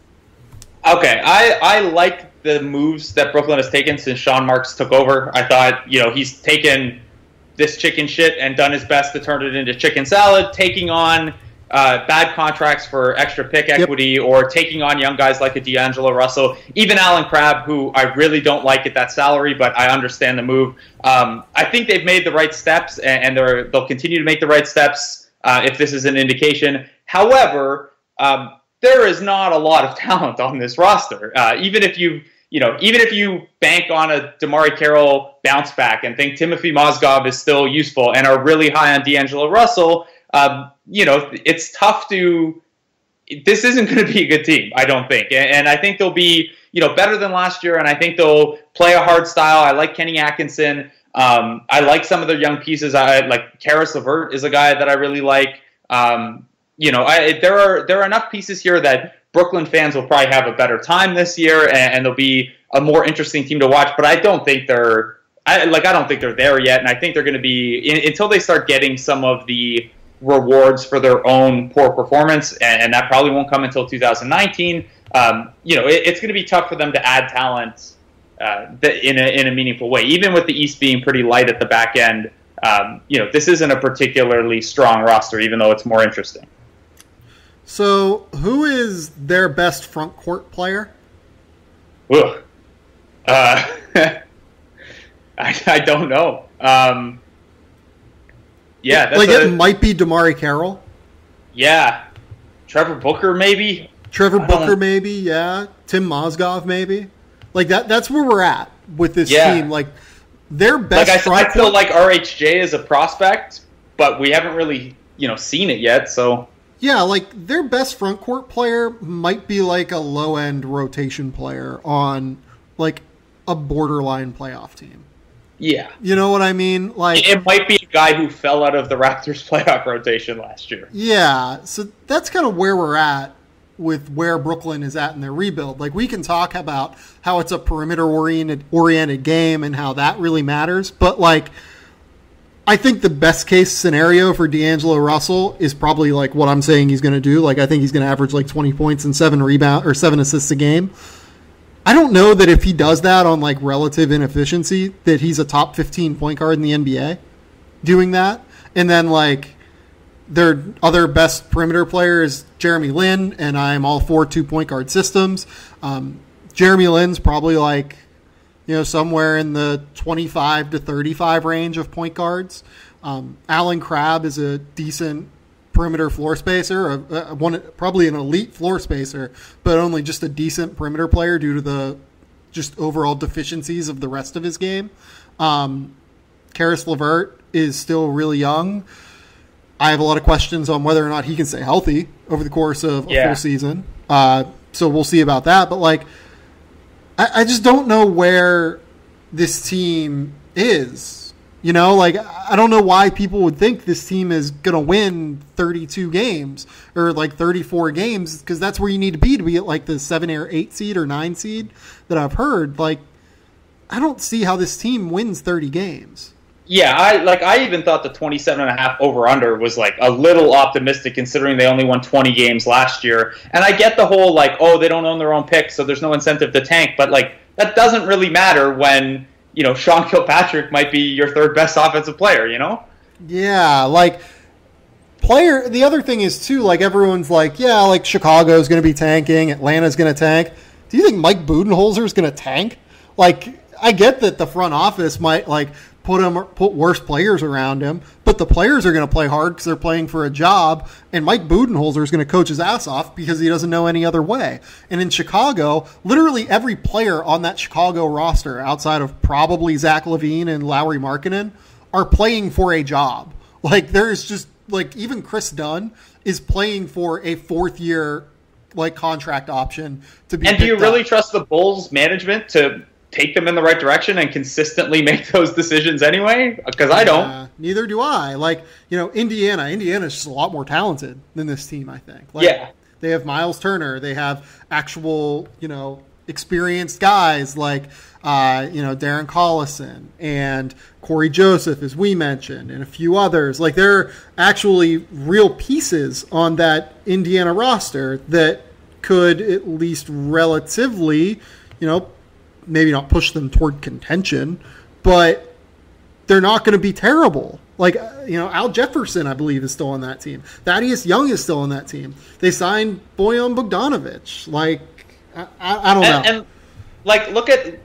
Speaker 2: Okay, I like the moves that Brooklyn has taken since Sean Marks took over. I thought, he's taken this chicken shit and done his best to turn it into chicken salad, taking on bad contracts for extra pick equity or taking on young guys like a D'Angelo Russell, even Alan Crabb, who I really don't like at that salary, but I understand the move. I think they've made the right steps, and they'll continue to make the right steps if this is an indication. However, there is not a lot of talent on this roster. Even if you bank on a DeMar Carroll bounce back and think Timothy Mozgov is still useful and are really high on D'Angelo Russell, it's tough to. This isn't going to be a good team, I don't think, and I think they'll be better than last year, and I think they'll play a hard style. I like Kenny Atkinson. I like some of their young pieces. I like Karis LeVert is a guy that I really like. There are enough pieces here that Brooklyn fans will probably have a better time this year, and they'll be a more interesting team to watch. But I don't think they're there yet, and I think they're going to be until they start getting some of the rewards for their own poor performance, and that probably won't come until 2019. It's going to be tough for them to add talent in a meaningful way, even with the East being pretty light at the back end. This isn't a particularly strong roster, even though it's more interesting.
Speaker 1: So, who is their best front court player?
Speaker 2: I don't know.
Speaker 1: It might be DeMar Carroll.
Speaker 2: Yeah, Trevor Booker maybe.
Speaker 1: Tim Mozgov maybe. Like that's where we're at with this team. Like their best.
Speaker 2: I feel like RHJ is a prospect, but we haven't really seen it yet. So
Speaker 1: yeah, like their best front court player might be like a low end rotation player on like a borderline playoff team.
Speaker 2: Yeah.
Speaker 1: You know what I mean? Like,
Speaker 2: it might be a guy who fell out of the Raptors playoff rotation last year.
Speaker 1: Yeah, so that's kind of where we're at with where Brooklyn is at in their rebuild. Like, we can talk about how it's a perimeter-oriented game and how that really matters, but, like, I think the best-case scenario for D'Angelo Russell is probably, like, what I'm saying he's going to do. Like, I think he's going to average, like, 20 points and 7 assists a game. I don't know that if he does that on, like, relative inefficiency, that he's a top 15 point guard in the NBA doing that. And then, like, their other best perimeter player is Jeremy Lin, and I'm all for 2-point guard systems. Jeremy Lin's probably, like, you know, somewhere in the 25 to 35 range of point guards. Alan Crabb is a decent perimeter floor spacer, probably an elite floor spacer, but only just a decent perimeter player due to the just overall deficiencies of the rest of his game. Karis LeVert is still really young. I have a lot of questions on whether or not he can stay healthy over the course of a full season. So we'll see about that. But, like, I just don't know where this team is. You know, like, I don't know why people would think this team is going to win 32 games or, like, 34 games, because that's where you need to be at, like, the 7 or 8 seed or 9 seed that I've heard. Like, I don't see how this team wins 30 games.
Speaker 2: Yeah, I even thought the 27.5 over-under was, like, a little optimistic considering they only won 20 games last year. And I get the whole, like, oh, they don't own their own picks, so there's no incentive to tank. But, like, that doesn't really matter when, you know, Sean Kilpatrick might be your third best offensive player, you know?
Speaker 1: Yeah, like, the other thing is, too, like, everyone's like, yeah, like, Chicago's going to be tanking, Atlanta's going to tank. Do you think Mike Budenholzer's going to tank? Like, I get that the front office might, like, put worse players around him, but the players are going to play hard because they're playing for a job, and Mike Budenholzer is going to coach his ass off because he doesn't know any other way. And in Chicago, literally every player on that Chicago roster, outside of probably Zach LaVine and Lauri Markkanen, are playing for a job. Like, there's just, like, even Chris Dunn is playing for a fourth-year, like, contract option to be.
Speaker 2: And do you really trust the Bulls management to take them in the right direction and consistently make those decisions anyway? Because I don't.
Speaker 1: Neither do I. Like, you know, Indiana's just a lot more talented than this team, I think. Like,
Speaker 2: yeah.
Speaker 1: They have Miles Turner. They have actual, you know, experienced guys like, you know, Darren Collison and Corey Joseph, as we mentioned, and a few others. Like, they're actually real pieces on that Indiana roster that could at least relatively, you know, maybe not push them toward contention, but they're not going to be terrible. Like, you know, Al Jefferson, I believe, is still on that team. Thaddeus Young is still on that team. They signed Bojan Bogdanovic. Like, I don't know.
Speaker 2: And like,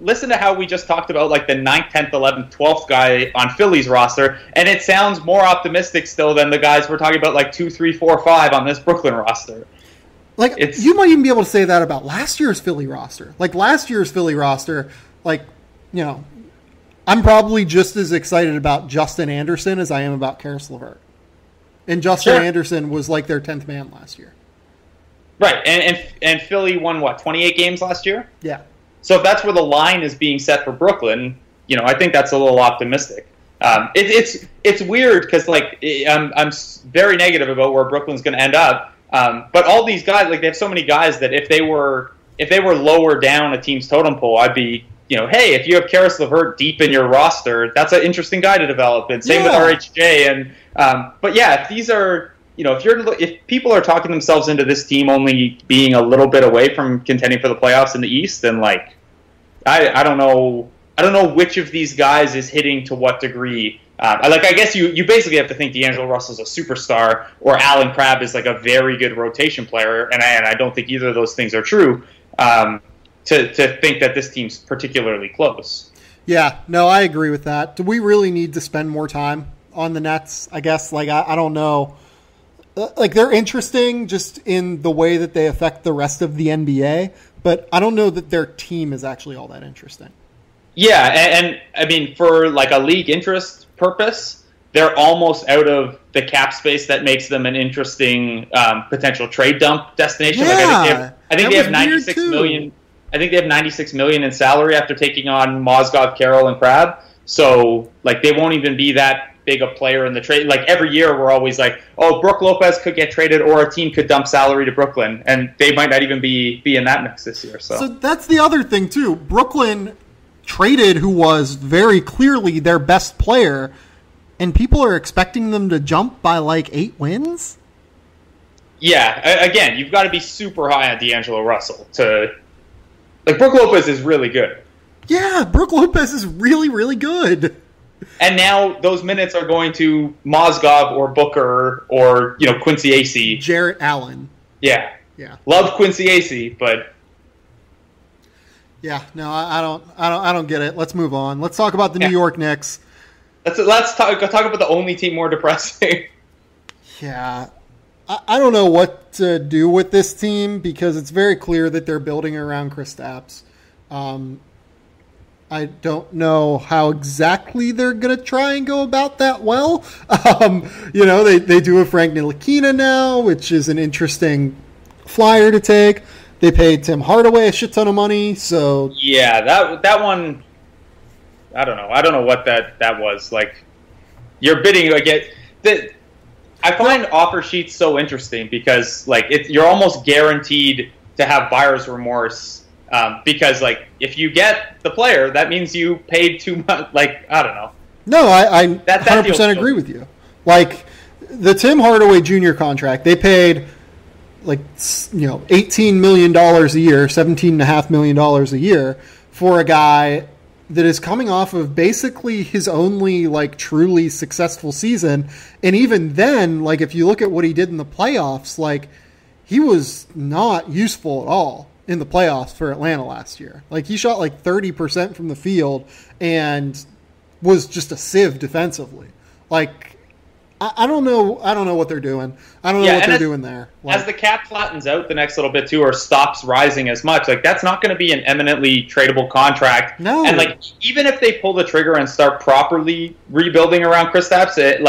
Speaker 2: listen to how we just talked about, like, the 9th, 10th, 11th, 12th guy on Philly's roster, and it sounds more optimistic still than the guys we're talking about, like 2, 3, 4, 5 on this Brooklyn roster.
Speaker 1: Like, you might even be able to say that about last year's Philly roster. Like, last year's Philly roster, like, you know, I'm probably just as excited about Justin Anderson as I am about Karis LeVert. And Justin Anderson was, like, their 10th man last year. Right,
Speaker 2: and Philly won, what, 28 games last year?
Speaker 1: Yeah.
Speaker 2: So if that's where the line is being set for Brooklyn, you know, I think that's a little optimistic. It's weird because, like, I'm very negative about where Brooklyn's going to end up. But all these guys, like, they have so many guys that if they were lower down a team's totem pole, I'd be, you know, hey, if you have Karis LeVert deep in your roster, that's an interesting guy to develop. And same with RHJ. And but yeah, if these are, you know, if people are talking themselves into this team only being a little bit away from contending for the playoffs in the East, then, like, I don't know which of these guys is hitting to what degree. I guess you basically have to think D'Angelo Russell's a superstar or Alan Crabb is, like, a very good rotation player, and I don't think either of those things are true, to think that this team's particularly close.
Speaker 1: Yeah, no, I agree with that. Do we really need to spend more time on the Nets? I guess, like, I don't know. Like, they're interesting just in the way that they affect the rest of the NBA, but I don't know that their team is actually all that interesting.
Speaker 2: Yeah, and I mean, for, like, a league interest purpose, they're almost out of the cap space that makes them an interesting potential trade dump destination.
Speaker 1: Yeah,
Speaker 2: like, I think they have 96 million. I think they have 96 million in salary after taking on Mozgov, Carroll, and Crabbe. So, like, they won't even be that big a player in the trade. Like, every year we're always like, oh, Brook Lopez could get traded or a team could dump salary to Brooklyn, and they might not even be in that mix this year. So
Speaker 1: that's the other thing, too. Brooklyn traded who was very clearly their best player, and people are expecting them to jump by, like, 8 wins?
Speaker 2: Yeah, again, you've got to be super high on D'Angelo Russell to... Like, Brook Lopez is really good.
Speaker 1: Yeah, Brook Lopez is really, really good.
Speaker 2: And now those minutes are going to Mozgov or Booker or, Quincy Acey.
Speaker 1: Jarrett Allen.
Speaker 2: Yeah.
Speaker 1: Yeah.
Speaker 2: Love Quincy Acey, but...
Speaker 1: Yeah, no, I don't get it. Let's move on. Let's talk about the New York Knicks.
Speaker 2: Let's talk about the only team more depressing.
Speaker 1: Yeah. I don't know what to do with this team because it's very clear that they're building around Kristaps. I don't know how exactly they're going to try and go about that well. They do have Frank Ntilikina now, which is an interesting flyer to take. They paid Tim Hardaway a shit ton of money, so...
Speaker 2: Yeah, that one... I don't know. I don't know what that was. Like, you're bidding again... I find offer sheets so interesting because, like, you're almost guaranteed to have buyer's remorse because, like, if you get the player, that means you paid too much. Like, I don't know.
Speaker 1: No, I 100% agree with you. Like, the Tim Hardaway Jr. contract, they paid, like, $18 million a year, $17.5 million a year for a guy that is coming off of basically his only, like, truly successful season. And even then, like, if you look at what he did in the playoffs, like, he was not useful at all in the playoffs for Atlanta last year. Like, he shot, like, 30% from the field and was just a sieve defensively. Like, I don't know what they're doing. I don't know what they're doing there. Like,
Speaker 2: as the cap flattens out the next little bit too, or stops rising as much, like, that's not going to be an eminently tradable contract.
Speaker 1: No.
Speaker 2: And, like, even if they pull the trigger and start properly rebuilding around Kristaps,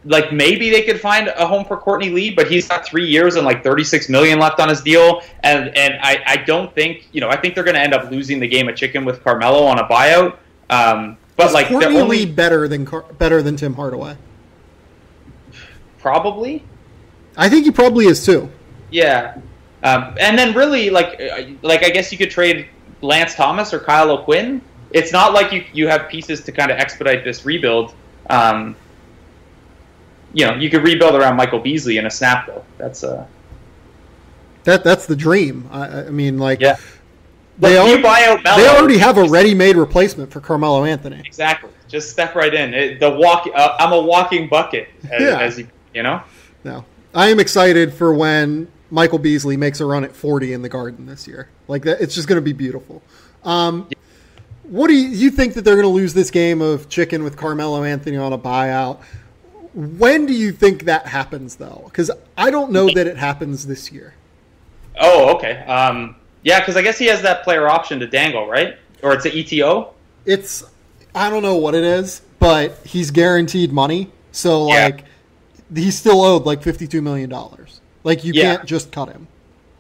Speaker 2: like maybe they could find a home for Courtney Lee, but he's got 3 years and like $36 million left on his deal. And I don't think, I think they're going to end up losing the game of chicken with Carmelo on a buyout. But like,
Speaker 1: Courtney Lee better than Tim Hardaway.
Speaker 2: Probably.
Speaker 1: I think he probably is too.
Speaker 2: Yeah. And then really, like I guess you could trade Lance Thomas or Kyle O'Quinn. It's not like you have pieces to kind of expedite this rebuild. You could rebuild around Michael Beasley in a snap, though. That's
Speaker 1: the dream. I mean, like,
Speaker 2: yeah.
Speaker 1: They already have a
Speaker 2: just
Speaker 1: ready-made replacement for Carmelo Anthony.
Speaker 2: Exactly. Just step right in. I'm a walking bucket, as you know. No,
Speaker 1: I am excited for when Michael Beasley makes a run at 40 in the Garden this year. Like, that, it's just going to be beautiful. What do you think that they're going to lose this game of chicken with Carmelo Anthony on a buyout? When do you think that happens, though? Because I don't know that it happens this year.
Speaker 2: Oh, okay. Yeah, because I guess he has that player option to dangle, right? Or it's an ETO?
Speaker 1: I don't know what it is, but he's guaranteed money. So, like, he's still owed, like, $52 million. Like, you can't just cut him.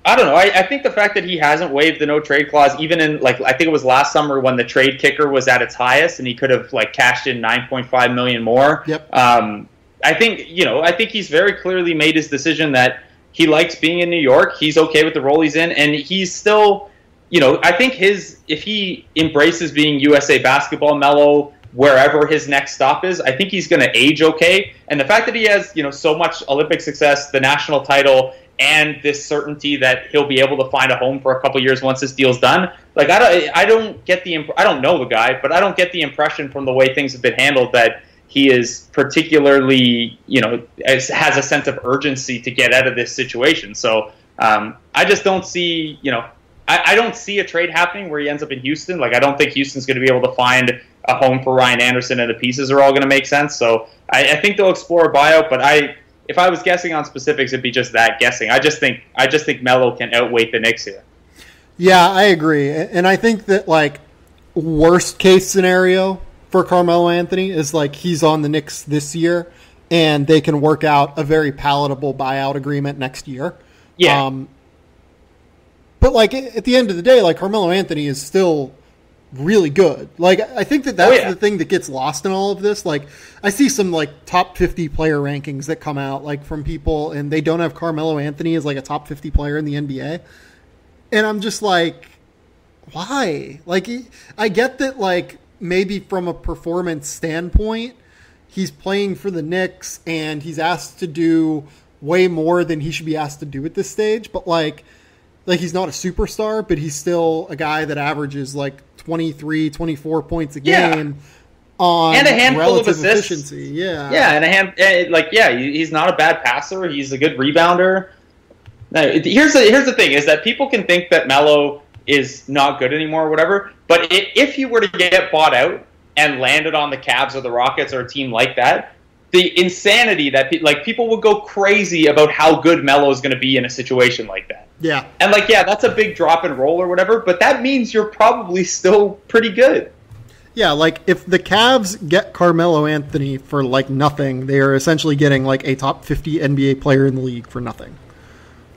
Speaker 2: I don't know. I think the fact that he hasn't waived the no-trade clause, even in, like, I think it was last summer when the trade kicker was at its highest and he could have, like, cashed in $9.5 million more.
Speaker 1: Yep.
Speaker 2: I think he's very clearly made his decision that he likes being in New York. He's okay with the role he's in, and he's still, I think if he embraces being USA Basketball Melo wherever his next stop is, I think he's going to age okay. And the fact that he has, so much Olympic success, the national title, and this certainty that he'll be able to find a home for a couple years once this deal's done, like, I don't know the guy, but I don't get the impression from the way things have been handled that he is particularly, has a sense of urgency to get out of this situation. So I just don't see, I don't see a trade happening where he ends up in Houston. Like, I don't think Houston's going to be able to find a home for Ryan Anderson, and the pieces are all going to make sense. So I think they'll explore a buyout, but if I was guessing on specifics, it'd be just that, guessing. I just think Melo can outweigh the Knicks here.
Speaker 1: Yeah, I agree. And I think that, like, worst case scenario for Carmelo Anthony is, like, he's on the Knicks this year and they can work out a very palatable buyout agreement next year.
Speaker 2: Yeah.
Speaker 1: But, like, at the end of the day, like, Carmelo Anthony is still really good. Like, I think that's the thing that gets lost in all of this. Like, I see some like top 50 player rankings that come out like from people, and they don't have Carmelo Anthony as like a top 50 player in the NBA. And I'm just like, why? Like, I get that, like, maybe from a performance standpoint, he's playing for the Knicks and he's asked to do way more than he should be asked to do at this stage. But like he's not a superstar, but he's still a guy that averages like 23, 24 points a game on
Speaker 2: and a handful of assists.
Speaker 1: Efficiency. Yeah.
Speaker 2: Yeah. He's not a bad passer. He's a good rebounder. Now, here's the thing is that people can think that Melo is not good anymore or whatever, but if he were to get bought out and landed on the Cavs or the Rockets or a team like that, the insanity that people would go crazy about how good Melo is going to be in a situation like that.
Speaker 1: Yeah.
Speaker 2: And that's a big drop and roll or whatever, but that means you're probably still pretty good.
Speaker 1: Yeah, like if the Cavs get Carmelo Anthony for like nothing, they are essentially getting like a top 50 NBA player in the league for nothing.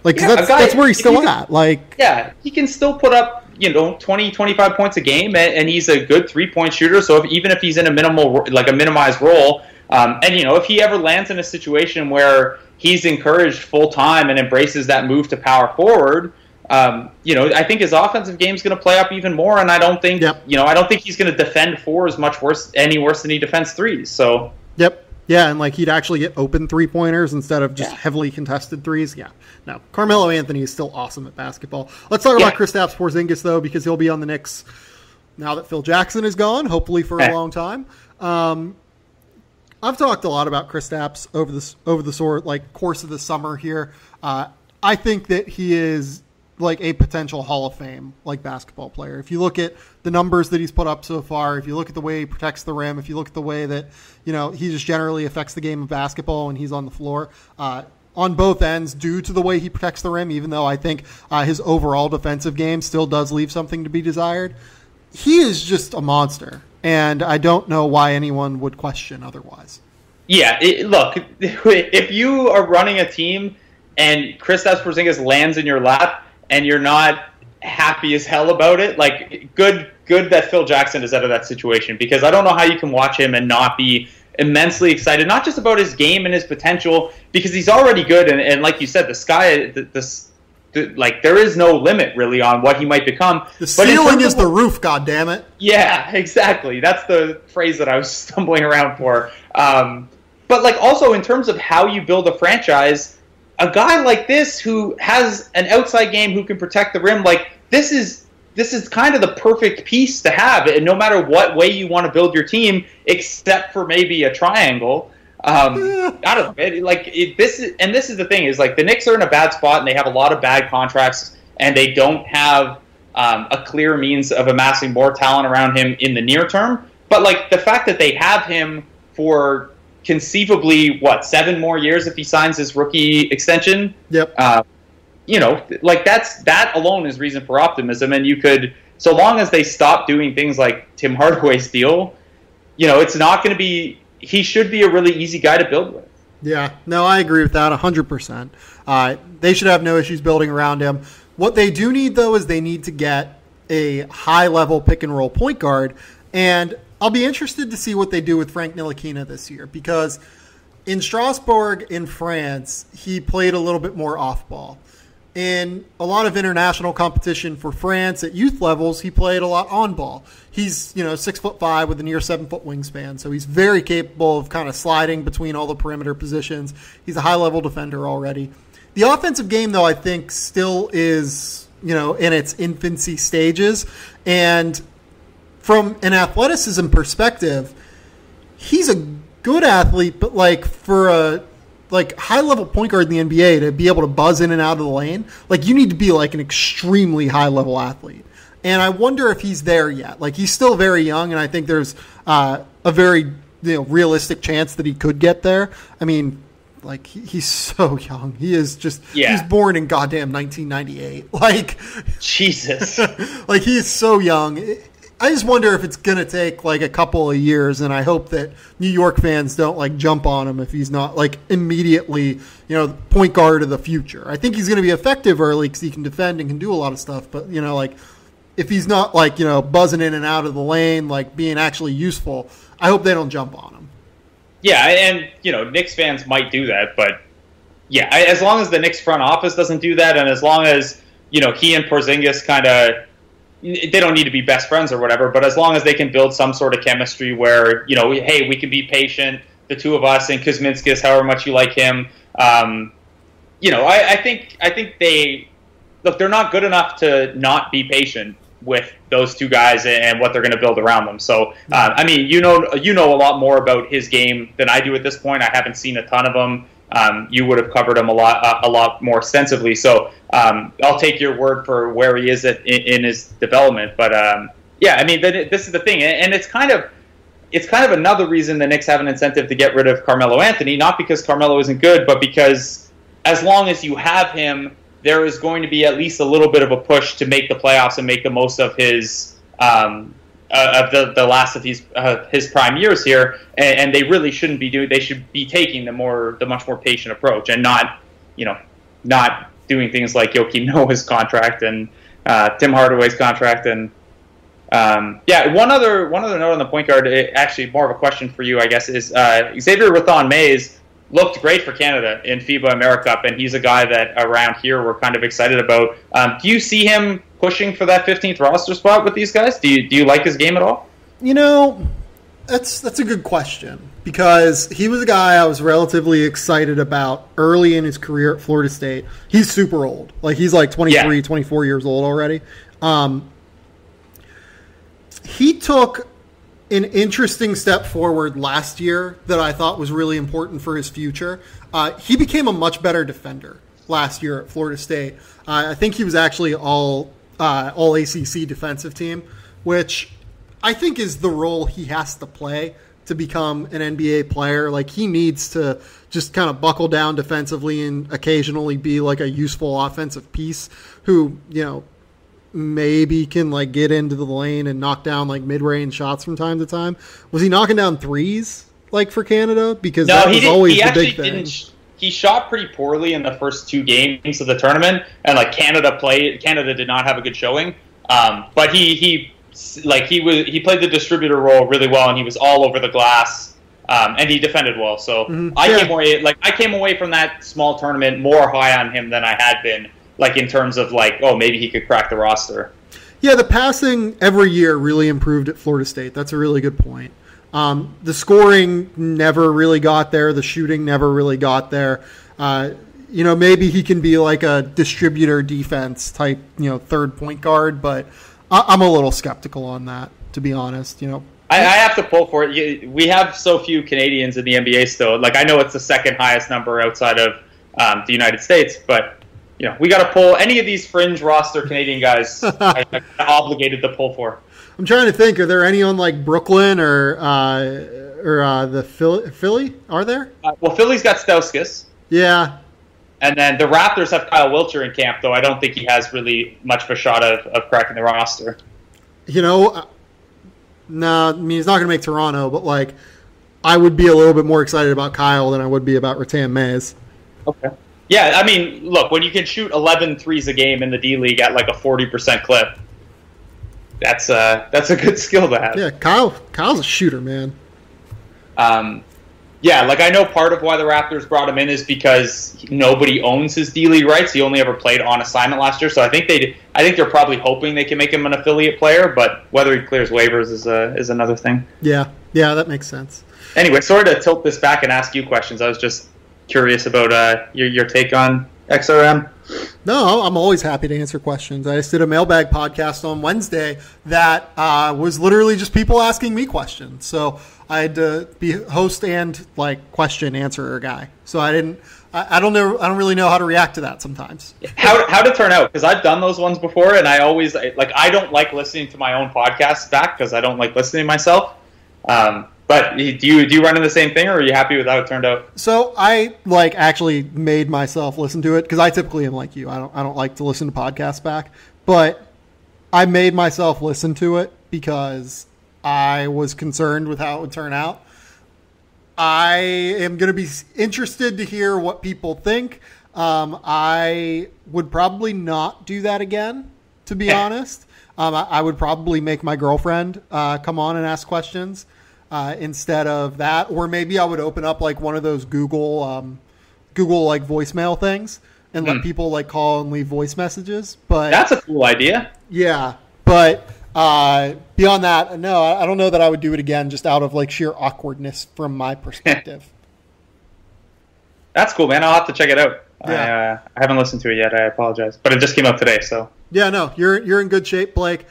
Speaker 1: Like, that's where he's still at. Like, yeah,
Speaker 2: he can still put up, 20, 25 points a game, and he's a good 3-point shooter. So even if he's in a minimized role, and if he ever lands in a situation where he's encouraged full time and embraces that move to power forward, I think his offensive game is going to play up even more. And I don't think, I don't think he's going to defend fours any worse than he defends threes. So,
Speaker 1: yep. Yeah, and like he'd actually get open 3-pointers instead of just heavily contested threes. Yeah. No, Carmelo Anthony is still awesome at basketball. Let's talk about Kristaps Porzingis, though, because he'll be on the Knicks now that Phil Jackson is gone, hopefully for a long time. I've talked a lot about Kristaps over the course of the summer here. I think that he is like a potential Hall of Fame basketball player. If you look at the numbers that he's put up so far, if you look at the way he protects the rim, if you look at the way that he just generally affects the game of basketball when he's on the floor, on both ends, due to the way he protects the rim, even though I think his overall defensive game still does leave something to be desired, he is just a monster, and I don't know why anyone would question otherwise.
Speaker 2: Yeah, look, if you are running a team and Kristaps Porzingis lands in your lap and you're not happy as hell about it, good that Phil Jackson is out of that situation, because I don't know how you can watch him and not be immensely excited, not just about his game and his potential, because he's already good, and like you said, the sky, there is no limit really on what he might become.
Speaker 1: The ceiling is the roof, goddammit.
Speaker 2: Yeah, exactly. That's the phrase that I was stumbling around for. But also in terms of how you build a franchise, a guy like this who has an outside game, who can protect the rim, this is kind of the perfect piece to have, and no matter what way you want to build your team, except for maybe a triangle. I don't know. This is the thing is the Knicks are in a bad spot, and they have a lot of bad contracts, and they don't have a clear means of amassing more talent around him in the near term. But the fact that they have him for conceivably 7 more years if he signs his rookie extension.
Speaker 1: Yep.
Speaker 2: That alone is reason for optimism. And you could, so long as they stop doing things like Tim Hardaway's deal, it's not going to be. He should be a really easy guy to build with.
Speaker 1: Yeah, no, I agree with that 100%. They should have no issues building around him. What they do need, though, is they need to get a high-level pick-and-roll point guard, and I'll be interested to see what they do with Frank Ntilikina this year, because in Strasbourg in France, he played a little bit more off-ball. In a lot of international competition for France at youth levels, he played a lot on ball. He's 6'5" with a near 7-foot wingspan, so he's very capable of kind of sliding between all the perimeter positions. He's a high-level defender already. The offensive game, though, I think still is in its infancy stages, and from an athleticism perspective, he's a good athlete, but for a high-level point guard in the NBA to be able to buzz in and out of the lane, you need to be an extremely high-level athlete. And I wonder if he's there yet. He's still very young, and I think there's a very realistic chance that he could get there. I mean, he's so young. He is just he's born in goddamn 1998.
Speaker 2: Jesus.
Speaker 1: He is so young. I just wonder if it's going to take a couple of years, and I hope that New York fans don't jump on him if he's not immediately, point guard of the future. I think he's going to be effective early because he can defend and can do a lot of stuff, but if he's not like, buzzing in and out of the lane, like being actually useful, I hope they don't jump on him.
Speaker 2: Yeah, and Knicks fans might do that, but yeah, as long as the Knicks front office doesn't do that, and as long as he and Porzingis kind of, they don't need to be best friends or whatever, but as long as they can build some sort of chemistry where hey, we can be patient, the two of us, and Kuzminskis, however much you like him, I think they look. They're not good enough to not be patient with those two guys and what they're going to build around them. So, you know a lot more about his game than I do at this point. I haven't seen a ton of him. You would have covered him a lot more extensively. So, I'll take your word for where he is in his development. But this is the thing, and it's kind of another reason the Knicks have an incentive to get rid of Carmelo Anthony, not because Carmelo isn't good, but because as long as you have him, there is going to be at least a little bit of a push to make the playoffs and make the most of his of the last of his prime years here. And they really shouldn't be doing. They should be taking the much more patient approach and not doing things like Joakim Noah's contract and Tim Hardaway's contract and. One other note on the point guard, actually more of a question for you, I guess, is Xavier Rathon-Mays looked great for Canada in FIBA AmeriCup, and he's a guy that around here we're kind of excited about. Do you see him pushing for that 15th roster spot with these guys? Do you like his game at all?
Speaker 1: That's a good question, because he was a guy I was relatively excited about early in his career at Florida State. He's super old. Like, he's like 23, 24 years old already. He took an interesting step forward last year that I thought was really important for his future. He became a much better defender last year at Florida State. I think he was actually all ACC defensive team, which I think is the role he has to play to become an NBA player. Like, he needs to just kind of buckle down defensively and occasionally be like a useful offensive piece who, maybe can like get into the lane and knock down like mid-range shots from time to time. Was he knocking down threes like for Canada? Because that was always the big thing.
Speaker 2: He shot pretty poorly in the first two games of the tournament, and like Canada did not have a good showing. But he played the distributor role really well, and he was all over the glass. And he defended well. So I came away from that small tournament more high on him than I had been. Like, in terms of, like, maybe he could crack the roster.
Speaker 1: Yeah, the passing every year really improved at Florida State. That's a really good point. The scoring never really got there. The shooting never really got there. Maybe he can be like a distributor defense type, third point guard, but I'm a little skeptical on that, to be honest.
Speaker 2: I have to pull for it. We have so few Canadians in the NBA still. Like, I know it's the second highest number outside of the United States, but we got to pull any of these fringe roster Canadian guys. I'm obligated to pull for.
Speaker 1: I'm trying to think. Are there any on like Brooklyn or the Philly? Are there?
Speaker 2: Well, Philly's got Stauskas.
Speaker 1: Yeah.
Speaker 2: And then the Raptors have Kyle Wiltshire in camp, though I don't think he has really much of a shot of cracking the roster.
Speaker 1: No, I mean, he's not going to make Toronto, but like, I would be a little bit more excited about Kyle than I would be about Rathon-Mays.
Speaker 2: Okay. Yeah, I mean, look, when you can shoot 11 threes a game in the D-League at like a 40% clip, that's a good skill to have.
Speaker 1: Yeah, Kyle's a shooter, man.
Speaker 2: Like, I know part of why the Raptors brought him in is because nobody owns his D-League rights. He only ever played on assignment last year, so I think they're probably hoping they can make him an affiliate player, but whether he clears waivers is another thing.
Speaker 1: Yeah, that makes sense.
Speaker 2: Anyway, sorry to tilt this back and ask you questions. I was just curious about your take on XRM.
Speaker 1: No, I'm always happy to answer questions. I just did a mailbag podcast on Wednesday that was literally just people asking me questions. So I had to be host and like question answerer guy. So I don't really know how to react to that sometimes.
Speaker 2: How to turn out? Because I've done those ones before, and I always I don't like listening to my own podcasts back because I don't like listening to myself. But do you run into the same thing, or are you happy with how it turned out?
Speaker 1: So I actually made myself listen to it because I typically am like you. I don't like to listen to podcasts back, but I made myself listen to it because I was concerned with how it would turn out. I am going to be interested to hear what people think. I would probably not do that again. to be honest. I would probably make my girlfriend come on and ask questions instead of that. Or maybe I would open up like one of those Google like voicemail things and let people like call and leave voice messages. But
Speaker 2: that's a cool idea.
Speaker 1: Yeah. But beyond that, no, I don't know that I would do it again just out of like sheer awkwardness from my perspective.
Speaker 2: That's cool, man. I'll have to check it out.
Speaker 1: Yeah.
Speaker 2: I haven't listened to it yet. I apologize. But it just came out today, so.
Speaker 1: Yeah, no, you're in good shape, Blake.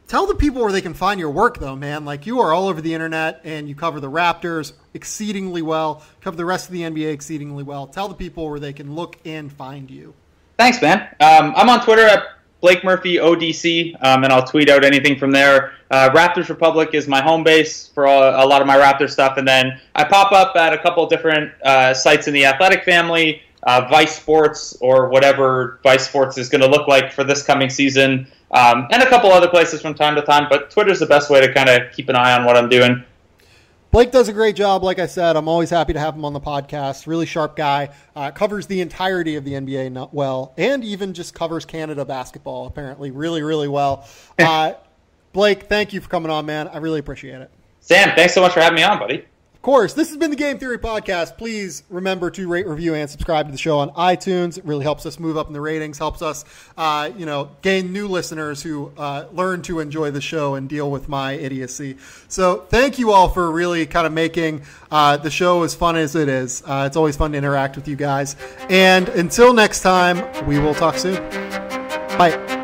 Speaker 1: Tell the people where they can find your work, though, man. Like, you are all over the internet, and you cover the Raptors exceedingly well, cover the rest of the NBA exceedingly well. Tell the people where they can look and find you.
Speaker 2: Thanks, man. I'm on Twitter at Blake Murphy ODC, and I'll tweet out anything from there. Raptors Republic is my home base for a lot of my Raptor stuff, and then I pop up at a couple different sites in the Athletic family, Vice Sports, or whatever Vice Sports is going to look like for this coming season, and a couple other places from time to time, but Twitter's the best way to kind of keep an eye on what I'm doing.
Speaker 1: Blake does a great job. Like I said, I'm always happy to have him on the podcast. Really sharp guy. Covers the entirety of the NBA not well, and even just covers Canada basketball, apparently, really, really well. Blake, thank you for coming on, man. I really appreciate it.
Speaker 2: Sam, thanks so much for having me on, buddy.
Speaker 1: Of course, this has been the Game Theory Podcast. Please remember to rate, review, and subscribe to the show on iTunes. It really helps us move up in the ratings, helps us, gain new listeners who learn to enjoy the show and deal with my idiocy. So thank you all for really kind of making the show as fun as it is. It's always fun to interact with you guys. And until next time, we will talk soon. Bye.